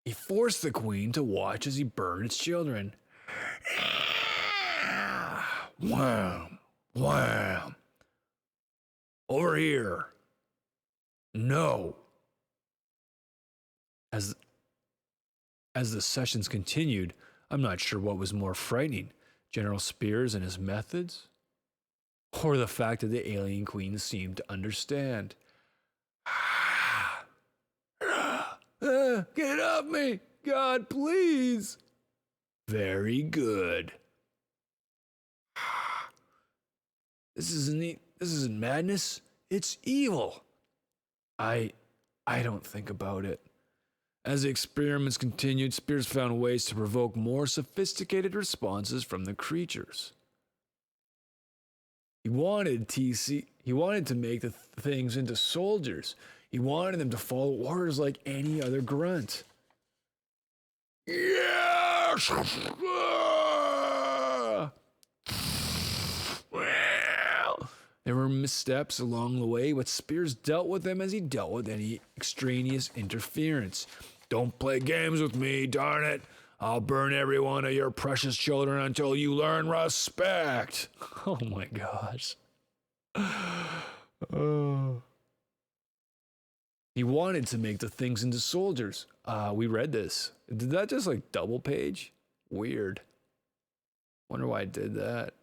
He forced the Queen to watch as he burned its children. Wham! Wham! Over here. No. As the sessions continued, I'm not sure what was more frightening, General Spears and his methods, or the fact that the alien queen seemed to understand. Get off me! God, please! Very good. This isn't madness. It's evil. I don't think about it. As the experiments continued, Spears found ways to provoke more sophisticated responses from the creatures. He wanted to make the things into soldiers. He wanted them to follow orders like any other grunt. Yes! There were missteps along the way, but Spears dealt with them as he dealt with any extraneous interference. Don't play games with me, darn it. I'll burn every one of your precious children until you learn respect. Oh my gosh. Oh. He wanted to make the things into soldiers. We read this. Did that just like double page? Weird. Wonder why I did that.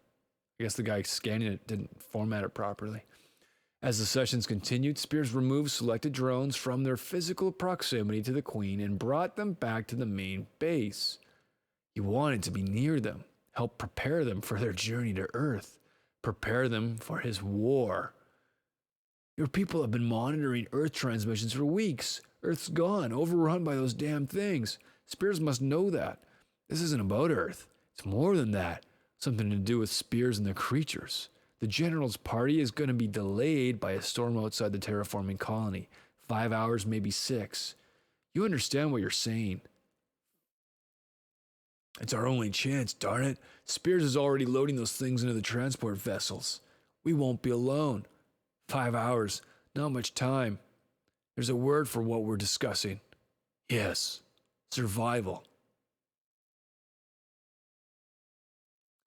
I guess the guy scanning it didn't format it properly. As the sessions continued, Spears removed selected drones from their physical proximity to the Queen and brought them back to the main base. He wanted to be near them, help prepare them for their journey to Earth, prepare them for his war. Your people have been monitoring Earth transmissions for weeks. Earth's gone, overrun by those damn things. Spears must know that. This isn't about Earth. It's more than that. Something to do with Spears and the creatures. The General's party is going to be delayed by a storm outside the terraforming colony. 5 hours, maybe 6. You understand what you're saying. It's our only chance, darn it. Spears is already loading those things into the transport vessels. We won't be alone. 5 hours, not much time. There's a word for what we're discussing. Yes, survival.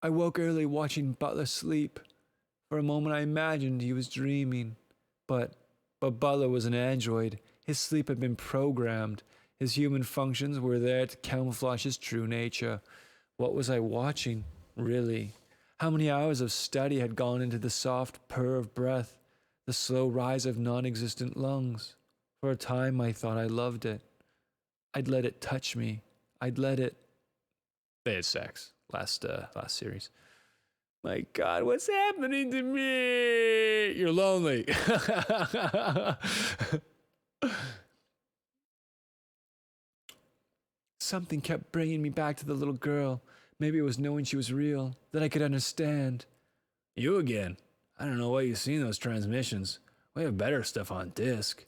I woke early watching Butler sleep. For a moment I imagined he was dreaming. But Butler was an android. His sleep had been programmed. His human functions were there to camouflage his true nature. What was I watching, really? How many hours of study had gone into the soft purr of breath, the slow rise of non-existent lungs? For a time I thought I loved it. I'd let it touch me. I'd let it... They had sex last series. My God, what's happening to me? You're lonely. Something kept bringing me back to the little girl. Maybe it was knowing she was real, that I could understand. You again? I don't know what you've seen those transmissions. We have better stuff on disc.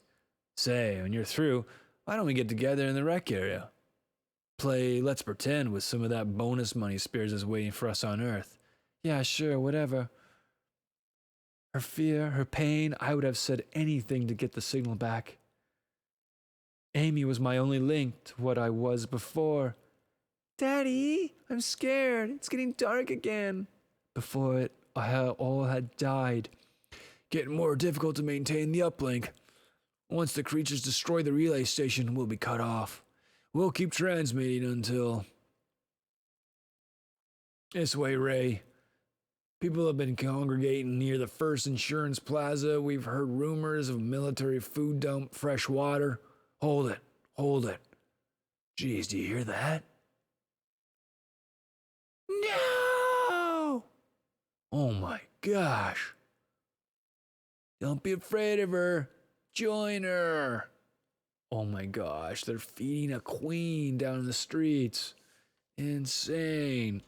Say, when you're through, why don't we get together in the rec area? Play Let's Pretend with some of that bonus money Spears is waiting for us on Earth. Yeah, sure, whatever. Her fear, her pain, I would have said anything to get the signal back. Amy was my only link to what I was before. Daddy, I'm scared. It's getting dark again. Before it all had died. Getting more difficult to maintain the uplink. Once the creatures destroy the relay station, we'll be cut off. We'll keep transmitting until... This way, Ray. People have been congregating near the First Insurance Plaza. We've heard rumors of military food dump, fresh water. Hold it. Jeez, do you hear that? No! Oh my gosh. Don't be afraid of her. Join her. Oh my gosh, they're feeding a queen down in the streets. Insane.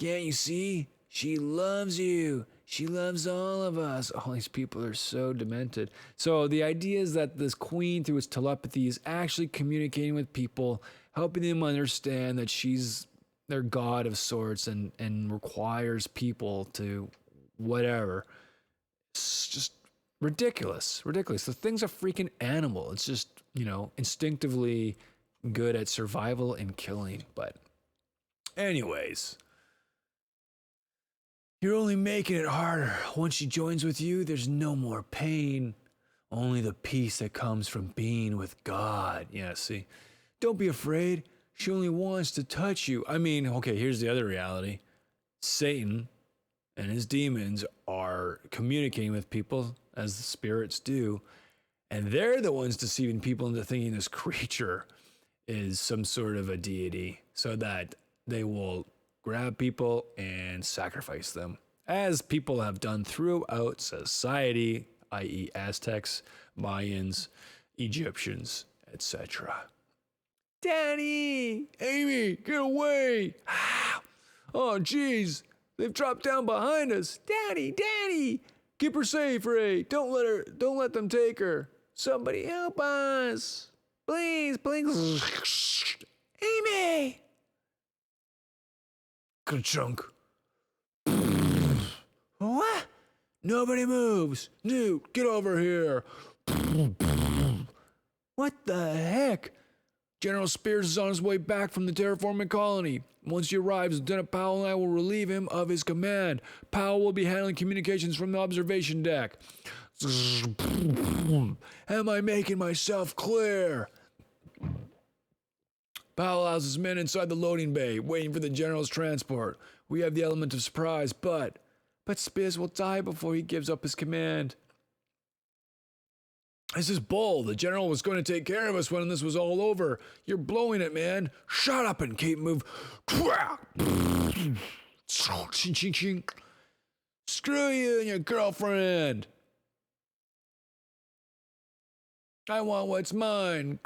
Can't you see? She loves you. She loves all of us. All these people are so demented. So the idea is that this queen, through its telepathy, is actually communicating with people, helping them understand that she's their god of sorts and requires people to whatever. It's just ridiculous. The thing's a freaking animal. It's just, instinctively good at survival and killing. But anyways... You're only making it harder. Once she joins with you, there's no more pain. Only the peace that comes from being with God. Yeah, see? Don't be afraid. She only wants to touch you. I mean, okay, here's the other reality. Satan and his demons are communicating with people, as the spirits do, and they're the ones deceiving people into thinking this creature is some sort of a deity, so that they will grab people and sacrifice them, as people have done throughout society, i.e. Aztecs, Mayans, Egyptians, etc. Daddy! Amy, get away! Oh, jeez, they've dropped down behind us. Daddy! Keep her safe, Ray. Don't let them take her. Somebody help us. Please. Amy! Ka-chunk. What? Nobody moves. Newt, get over here. What the heck? General Spears is on his way back from the terraforming colony. Once he arrives, Lieutenant Powell and I will relieve him of his command. Powell will be handling communications from the observation deck. Am I making myself clear? Powell has his men inside the loading bay, waiting for the General's transport. We have the element of surprise, but Spears will die before he gives up his command. This is bull. The General was going to take care of us when this was all over. You're blowing it, man. Shut up and keep moving. Screw you and your girlfriend. I want what's mine.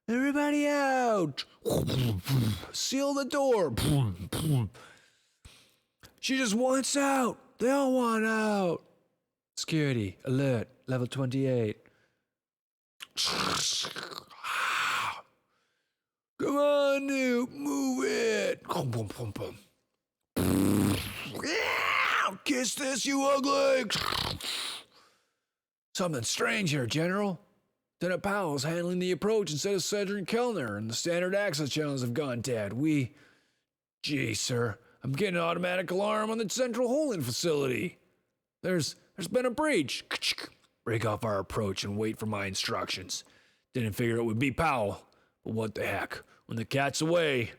Everybody out. Seal the door. She just wants out. They all want out. Security, alert, level 28. Come on, Newt, move it. Kiss this, you ugly. Something strange here, General. Lieutenant Powell's handling the approach instead of Sergeant Kellner, and the standard access channels have gone dead. Gee, sir, I'm getting an automatic alarm on the central holding facility. There's been a breach. Break off our approach and wait for my instructions. Didn't figure it would be Powell, but what the heck? When the cat's away...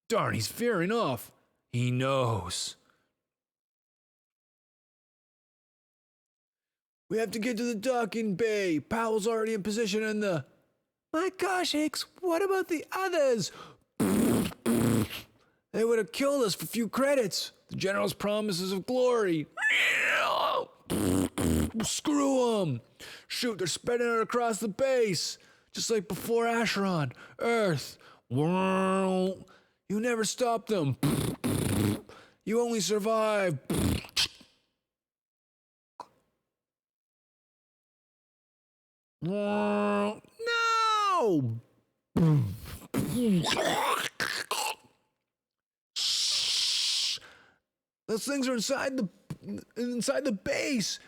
Darn, he's veering off. He knows. We have to get to the docking bay. Powell's already in position in the... My gosh, Hicks, what about the others? They would have killed us for a few credits. The General's promises of glory. Screw them. Shoot, they're spreading out across the base. Just like before Acheron. Earth. You never stop them. You only survive. No! Those things are inside the base.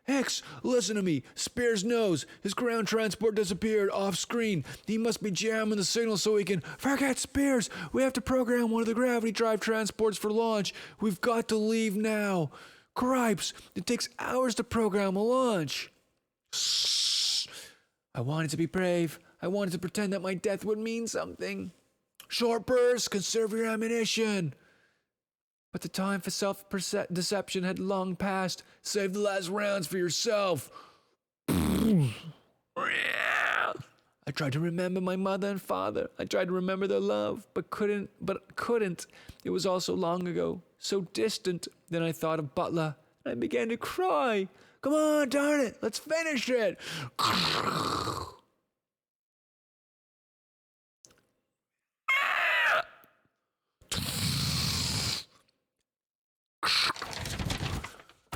Hex, listen to me. Spears knows. His ground transport disappeared off screen. He must be jamming the signal so he can... Forget Spears. We have to program one of the gravity drive transports for launch. We've got to leave now. Cripes, it takes hours to program a launch. I wanted to be brave. I wanted to pretend that my death would mean something. Short bursts, conserve your ammunition. But the time for self-deception had long passed. Save the last rounds for yourself. I tried to remember my mother and father. I tried to remember their love, but couldn't. It was all so long ago, so distant. Then I thought of Butler, and I began to cry. Come on, darn it, let's finish it.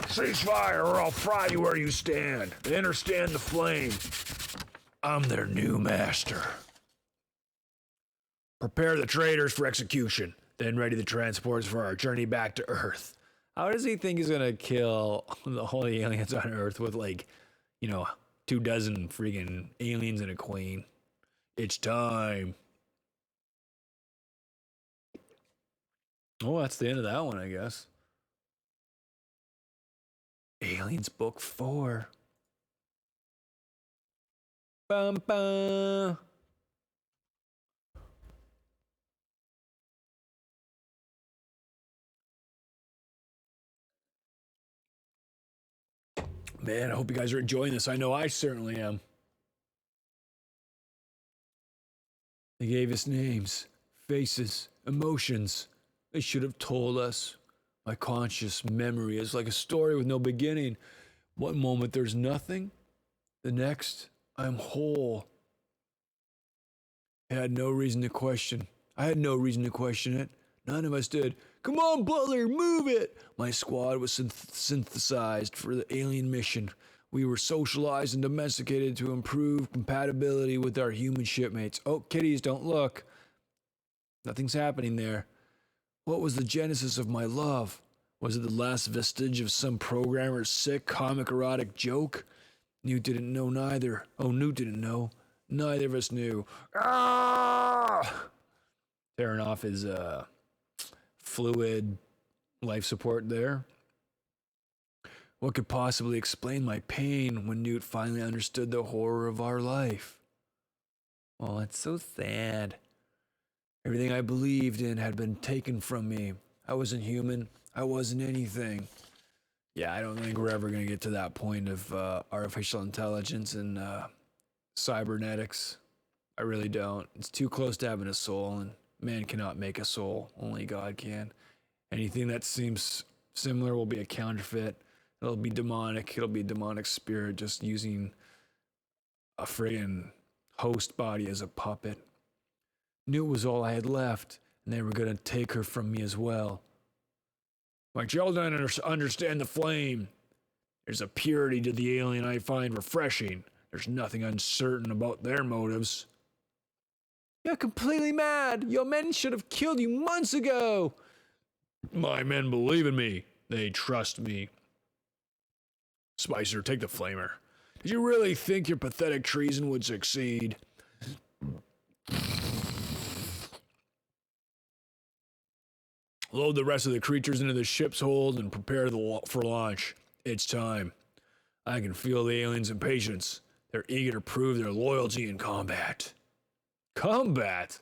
Ceasefire or I'll fry you where you stand. They understand the flame. I'm their new master. Prepare the traitors for execution, then ready the transports for our journey back to Earth. How does he think he's gonna kill the whole aliens on Earth with 24 freaking aliens and a queen? It's time. Oh, that's the end of that one, I guess. Aliens Book 4. Bum bum. Man, I hope you guys are enjoying this. I know I certainly am. They gave us names, faces, emotions. They should have told us. My conscious memory is like a story with no beginning. One moment there's nothing. The next, I'm whole. I had no reason to question. I had no reason to question it. None of us did. Come on, Butler, move it! My squad was synthesized for the alien mission. We were socialized and domesticated to improve compatibility with our human shipmates. Oh, kitties, don't look. Nothing's happening there. What was the genesis of my love? Was it the last vestige of some programmer's sick, comic, erotic joke? Newt didn't know neither. Oh, Newt didn't know. Neither of us knew. Ah! Tearing off his fluid life support there. What could possibly explain my pain when Newt finally understood the horror of our life? Oh, it's so sad. Everything I believed in had been taken from me. I wasn't human. I wasn't anything. Yeah, I don't think we're ever going to get to that point of artificial intelligence and cybernetics. I really don't. It's too close to having a soul, and man cannot make a soul. Only God can. Anything that seems similar will be a counterfeit. It'll be demonic. It'll be a demonic spirit just using a friggin' host body as a puppet. Knew it was all I had left, and they were going to take her from me as well. My children understand the flame. There's a purity to the alien I find refreshing. There's nothing uncertain about their motives. You're completely mad. Your men should have killed you months ago. My men believe in me. They trust me. Spicer, take the flamer. Did you really think your pathetic treason would succeed? Load the rest of the creatures into the ship's hold and prepare for launch. It's time. I can feel the aliens' impatience. They're eager to prove their loyalty in combat. Combat?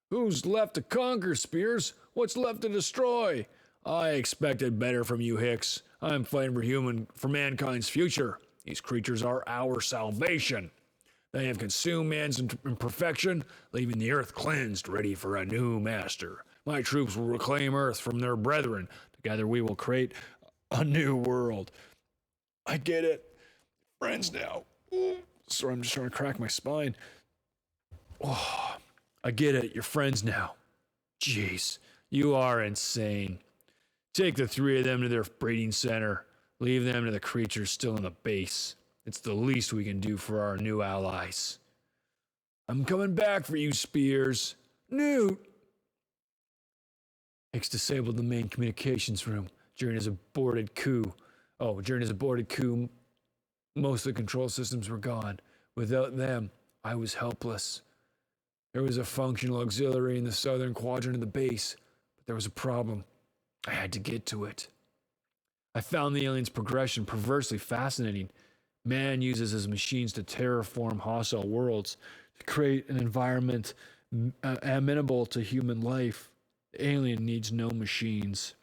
Who's left to conquer, Spears? What's left to destroy? I expected better from you, Hicks. I'm fighting for mankind's future. These creatures are our salvation. They have consumed man's imperfection, leaving the earth cleansed, ready for a new master. My troops will reclaim Earth from their brethren. Together we will create a new world. I get it. Friends now. Sorry, I'm just trying to crack my spine. Oh, I get it. You're friends now. Jeez, you are insane. Take the three of them to their breeding center. Leave them to the creatures still in the base. It's the least we can do for our new allies. I'm coming back for you, Spears. Newt! Hicks disabled the main communications room during his aborted coup. Most of the control systems were gone. Without them, I was helpless. There was a functional auxiliary in the southern quadrant of the base, but there was a problem. I had to get to it. I found the aliens' progression perversely fascinating. Man uses his machines to terraform hostile worlds, to create an environment amenable to human life. The alien needs no machines.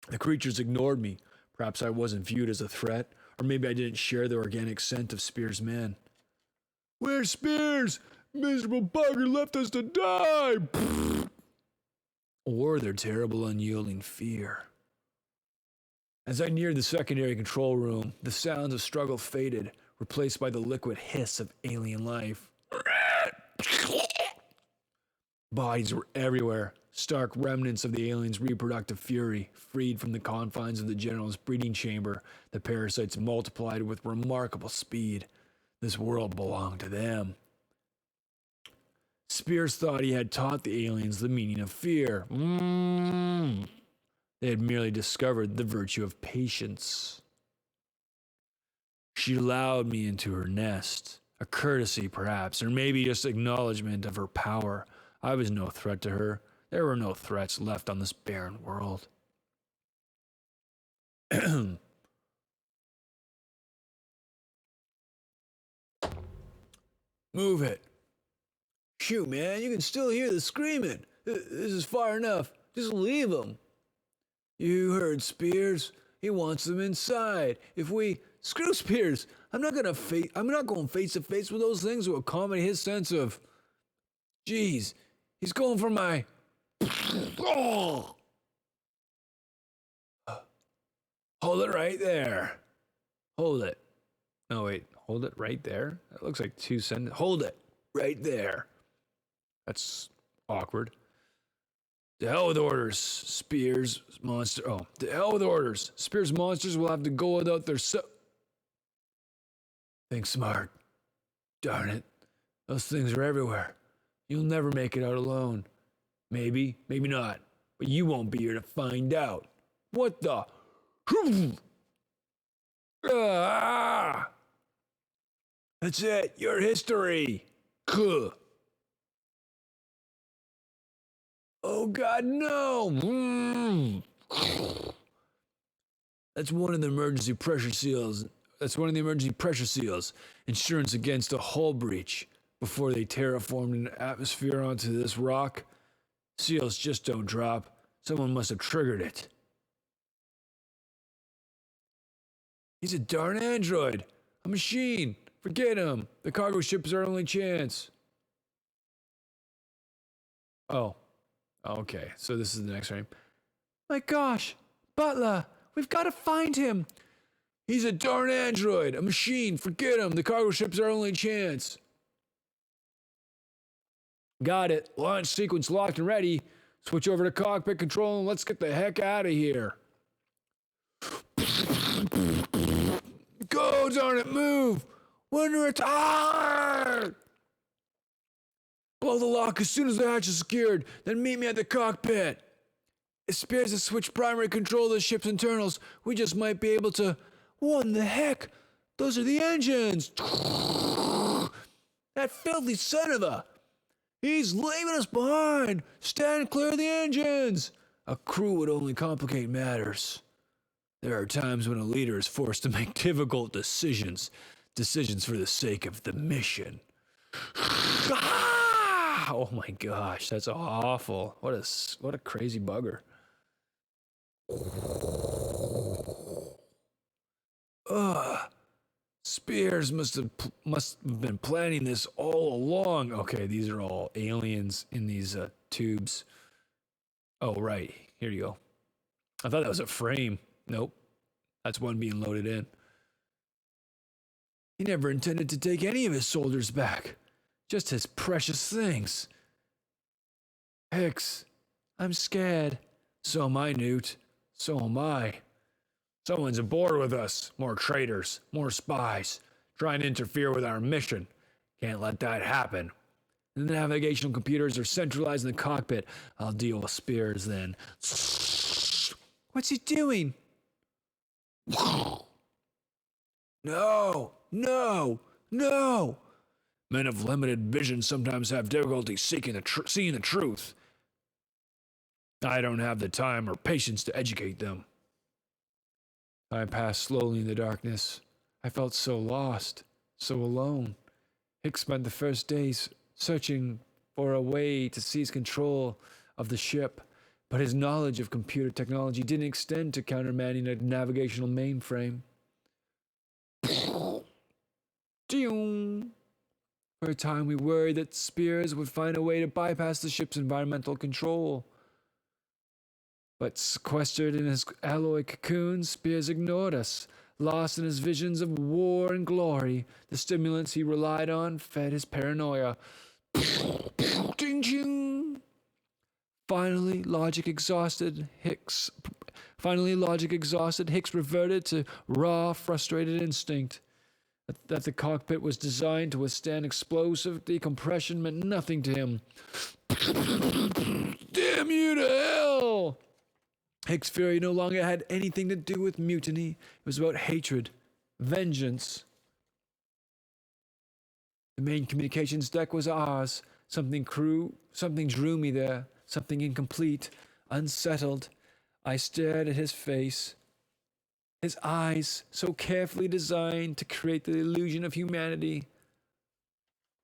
The creatures ignored me. Perhaps I wasn't viewed as a threat, or maybe I didn't share the organic scent of Spears' men. Where's Spears? Miserable bugger left us to die! Or their terrible unyielding fear. As I neared the secondary control room, the sounds of struggle faded, replaced by the liquid hiss of alien life. Bodies were everywhere, stark remnants of the aliens' reproductive fury. Freed from the confines of the General's breeding chamber, the parasites multiplied with remarkable speed. This world belonged to them. Spears thought he had taught the aliens the meaning of fear. They had merely discovered the virtue of patience. She allowed me into her nest, a courtesy perhaps, or maybe just acknowledgement of her power. I was no threat to her. There were no threats left on this barren world. Move it. Shoot, man, you can still hear the screaming. This is far enough. Just leave them. You heard Spears. He wants them inside. If we screw Spears, I'm not going face to face with those things to accommodate his sense of. Jeez, he's going for my. Oh. Hold it right there. Hold it. No, wait. Hold it right there? That looks like 2 sentences. Hold it right there. That's awkward. To hell with orders, Spears monster. Oh, to hell with orders. Spears monsters will have to go without their Think smart. Darn it. Those things are everywhere. You'll never make it out alone. Maybe, maybe not. But you won't be here to find out. What the? Ah! That's it. Your history. Oh God, no! That's one of the emergency pressure seals. Insurance against a hull breach. Before they terraformed an atmosphere onto this rock, seals just don't drop. Someone must have triggered it. He's a darn android. A machine. Forget him. The cargo ship is our only chance. Oh. Okay, so this is the next frame. My gosh, Butler, we've got to find him. He's a darn android, a machine. Forget him. The cargo ship's our only chance. Got it. Launch sequence locked and ready. Switch over to cockpit control and let's get the heck out of here. Go, darn it, move. When retire. Blow the lock as soon as the hatch is secured, then meet me at the cockpit. If Spears has switched primary control of the ship's internals, we just might be able to. What in the heck? Those are the engines! That filthy son of a... He's leaving us behind! Stand clear of the engines! A crew would only complicate matters. There are times when a leader is forced to make difficult decisions. Decisions for the sake of the mission. Oh my gosh, that's awful. What a crazy bugger. Ugh. Spears must have been planning this all along. Okay, these are all aliens in these tubes. Oh, right. Here you go. I thought that was a frame. Nope. That's one being loaded in. He never intended to take any of his soldiers back. Just his precious things. Hicks, I'm scared. So am I, Newt. So am I. Someone's aboard with us. More traitors, more spies, trying to interfere with our mission. Can't let that happen. The navigational computers are centralized in the cockpit. I'll deal with Spears then. What's he doing? No, no, no. Men of limited vision sometimes have difficulty seeing the truth. I don't have the time or patience to educate them. I passed slowly in the darkness. I felt so lost, so alone. Hicks spent the first days searching for a way to seize control of the ship, but his knowledge of computer technology didn't extend to countermanding a navigational mainframe. For a time, we worried that Spears would find a way to bypass the ship's environmental control. But sequestered in his alloy cocoon, Spears ignored us. Lost in his visions of war and glory, the stimulants he relied on fed his paranoia. Finally, logic exhausted, Hicks reverted to raw, frustrated instinct. That the cockpit was designed to withstand explosive decompression meant nothing to him. Damn you to hell! Hicks' fury no longer had anything to do with mutiny. It was about hatred, vengeance. The main communications deck was ours. Something drew me there, something incomplete, unsettled. I stared at his face. His eyes, so carefully designed to create the illusion of humanity.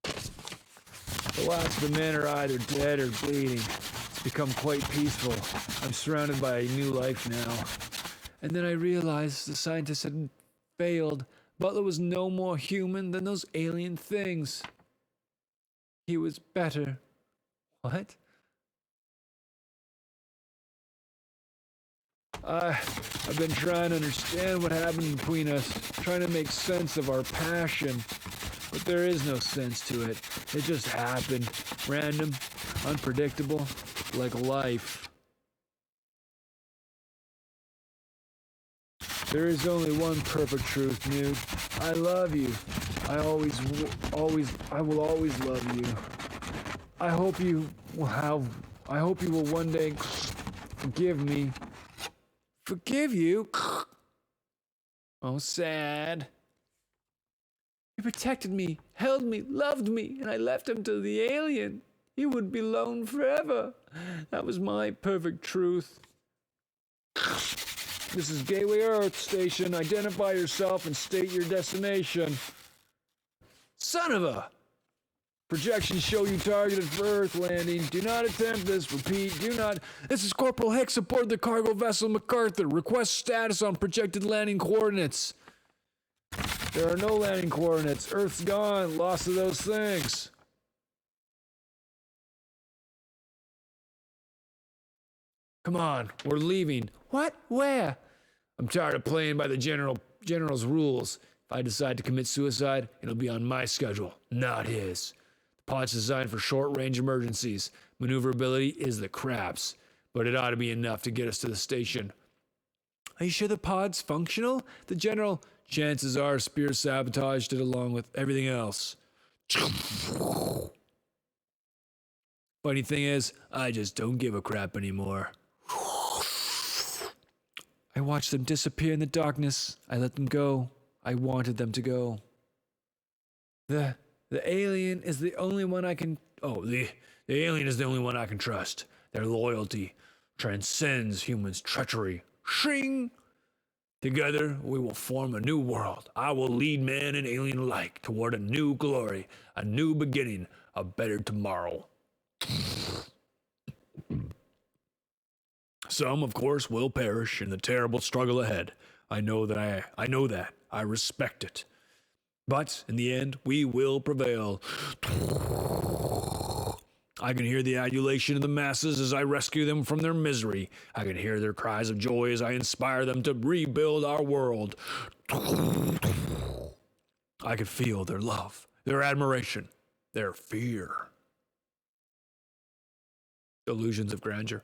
The last of the men are either dead or bleeding. It's become quite peaceful. I'm surrounded by a new life now. And then I realized the scientists had failed. Butler was no more human than those alien things. He was better. What? I've been trying to understand what happened between us, trying to make sense of our passion. But there is no sense to it. It just happened. Random, unpredictable, like life. There is only one perfect truth, Newt. I love you. I will always love you. I hope you will one day forgive me. Forgive you? Oh, sad. He protected me, held me, loved me, and I left him to the alien. He would be alone forever. That was my perfect truth. This is Gateway Earth Station. Identify yourself and state your destination. Son of a... Projections show you targeted for Earth landing. Do not attempt this. Repeat, do not... This is Corporal Hicks aboard the cargo vessel MacArthur. Request status on projected landing coordinates. There are no landing coordinates. Earth's gone. Lost of those things. Come on, we're leaving. What? Where? I'm tired of playing by the general's rules. If I decide to commit suicide, it'll be on my schedule, not his. The pod's designed for short-range emergencies. Maneuverability is the craps, but it ought to be enough to get us to the station. Are you sure the pod's functional? The general... Chances are Spears sabotaged it along with everything else. Funny thing is, I just don't give a crap anymore. I watched them disappear in the darkness. I let them go. I wanted them to go. The alien is the only one I can... Oh, the alien is the only one I can trust. Their loyalty transcends humans' treachery. Shing! Together, we will form a new world. I will lead man and alien alike toward a new glory, a new beginning, a better tomorrow. Some, of course, will perish in the terrible struggle ahead. I know that. I respect it. But in the end, we will prevail. I can hear the adulation of the masses as I rescue them from their misery. I can hear their cries of joy as I inspire them to rebuild our world. I can feel their love, their admiration, their fear. Illusions of grandeur.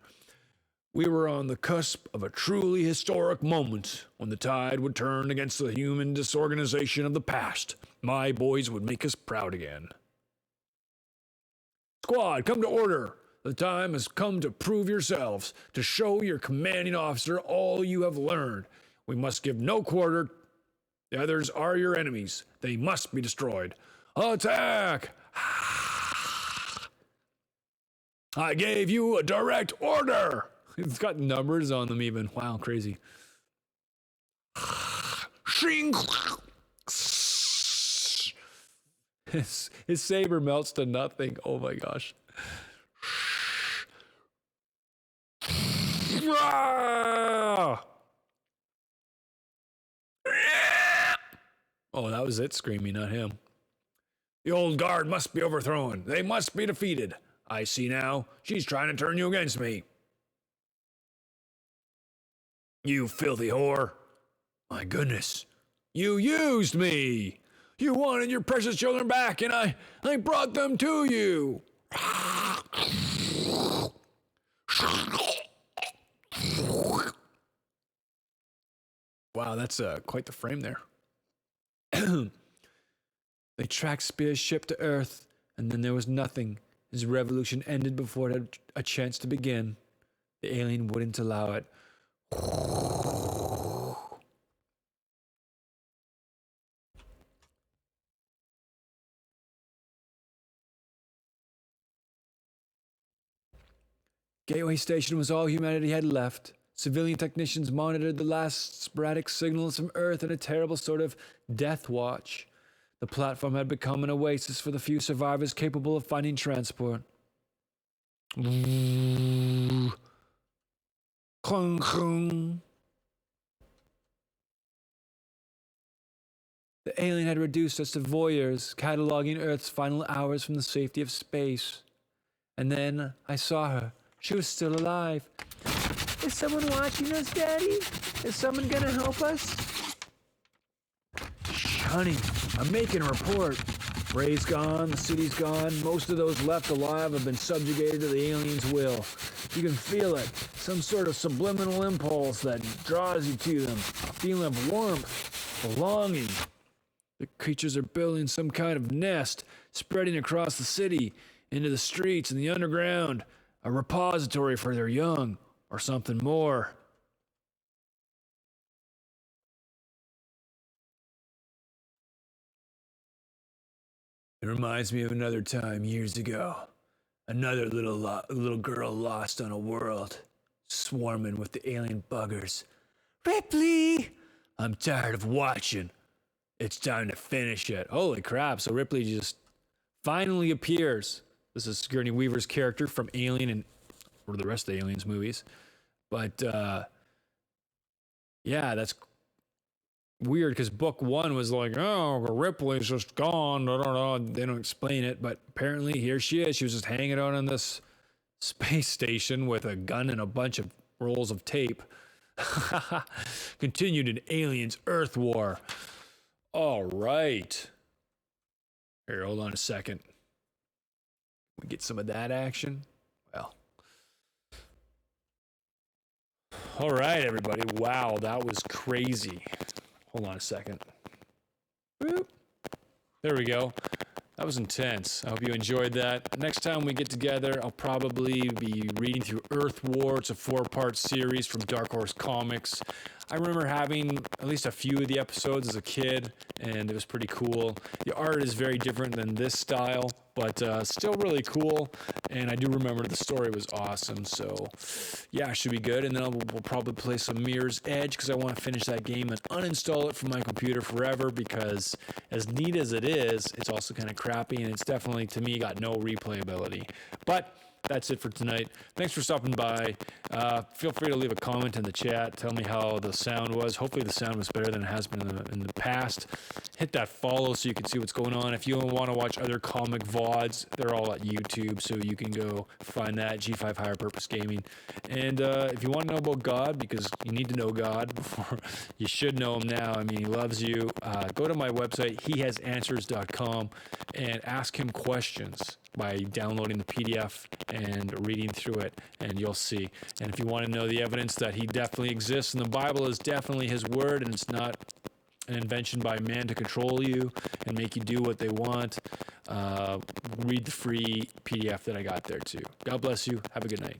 We were on the cusp of a truly historic moment when the tide would turn against the human disorganization of the past. My boys would make us proud again. Squad, come to order. The time has come to prove yourselves, to show your commanding officer all you have learned. We must give no quarter. The others are your enemies. They must be destroyed. Attack! I gave you a direct order. It's got numbers on them even. Wow, crazy. Shing! His saber melts to nothing. Oh my gosh. Oh, that was it screaming, not him. The old guard must be overthrown. They must be defeated. I see now. She's trying to turn you against me. You filthy whore. My goodness. You used me. You wanted your precious children back, and I brought them to you. Wow, that's quite the frame there. They tracked Spear's ship to Earth, and then there was nothing. His revolution ended before it had a chance to begin. The alien wouldn't allow it. Gateway Station was all humanity had left. Civilian technicians monitored the last sporadic signals from Earth in a terrible sort of death watch. The platform had become an oasis for the few survivors capable of finding transport. Clunk, clunk. The alien had reduced us to voyeurs, cataloging Earth's final hours from the safety of space. And then I saw her. She was still alive. Is someone watching us, Daddy? Is someone gonna help us? Honey, I'm making a report. Ray's gone, the city's gone. Most of those left alive have been subjugated to the alien's will. You can feel it. Some sort of subliminal impulse that draws you to them. A feeling of warmth, belonging. The creatures are building some kind of nest, spreading across the city, into the streets and the underground. A repository for their young, or something more. It reminds me of another time years ago. Another little girl lost on a world, swarming with the alien buggers. Ripley! I'm tired of watching. It's time to finish it. Holy crap, so Ripley just finally appears. This is Sigourney Weaver's character from Alien and or the rest of the Aliens movies. But yeah, that's weird because book one was like, oh, Ripley's just gone. They don't explain it, but apparently here she is. She was just hanging out on this space station with a gun and a bunch of rolls of tape. Continued in Aliens Earth War. All right. Here, hold on a second. We get some of that action. Well. All right, everybody. Wow, that was crazy. Hold on a second. Boop. There we go. That was intense. I hope you enjoyed that. Next time we get together, I'll probably be reading through Earth War. It's a 4-part series from Dark Horse Comics. I remember having at least a few of the episodes as a kid, and it was pretty cool. The art is very different than this style, but still really cool. And I do remember the story was awesome. So yeah, it should be good. And then we'll probably play some Mirror's Edge because I want to finish that game and uninstall it from my computer forever, because as neat as it is, it's also kind of crappy, and it's definitely, to me, got no replayability. But that's it for tonight. Thanks for stopping by. Feel free to leave a comment in the chat. Tell me how the sound was. Hopefully the sound was better than it has been in the past. Hit that follow so you can see what's going on. If you want to watch other comic VODs, they're all at YouTube, so you can go find that, G5 Higher Purpose Gaming. And if you want to know about God, because you need to know God before you should know him now. I mean, he loves you. Go to my website, hehasanswers.com, and ask him questions by downloading the PDF and reading through it, and you'll see. And if you want to know the evidence that he definitely exists and the Bible is definitely his word and it's not an invention by man to control you and make you do what they want, read the free PDF that I got there too. God bless you. Have a good night.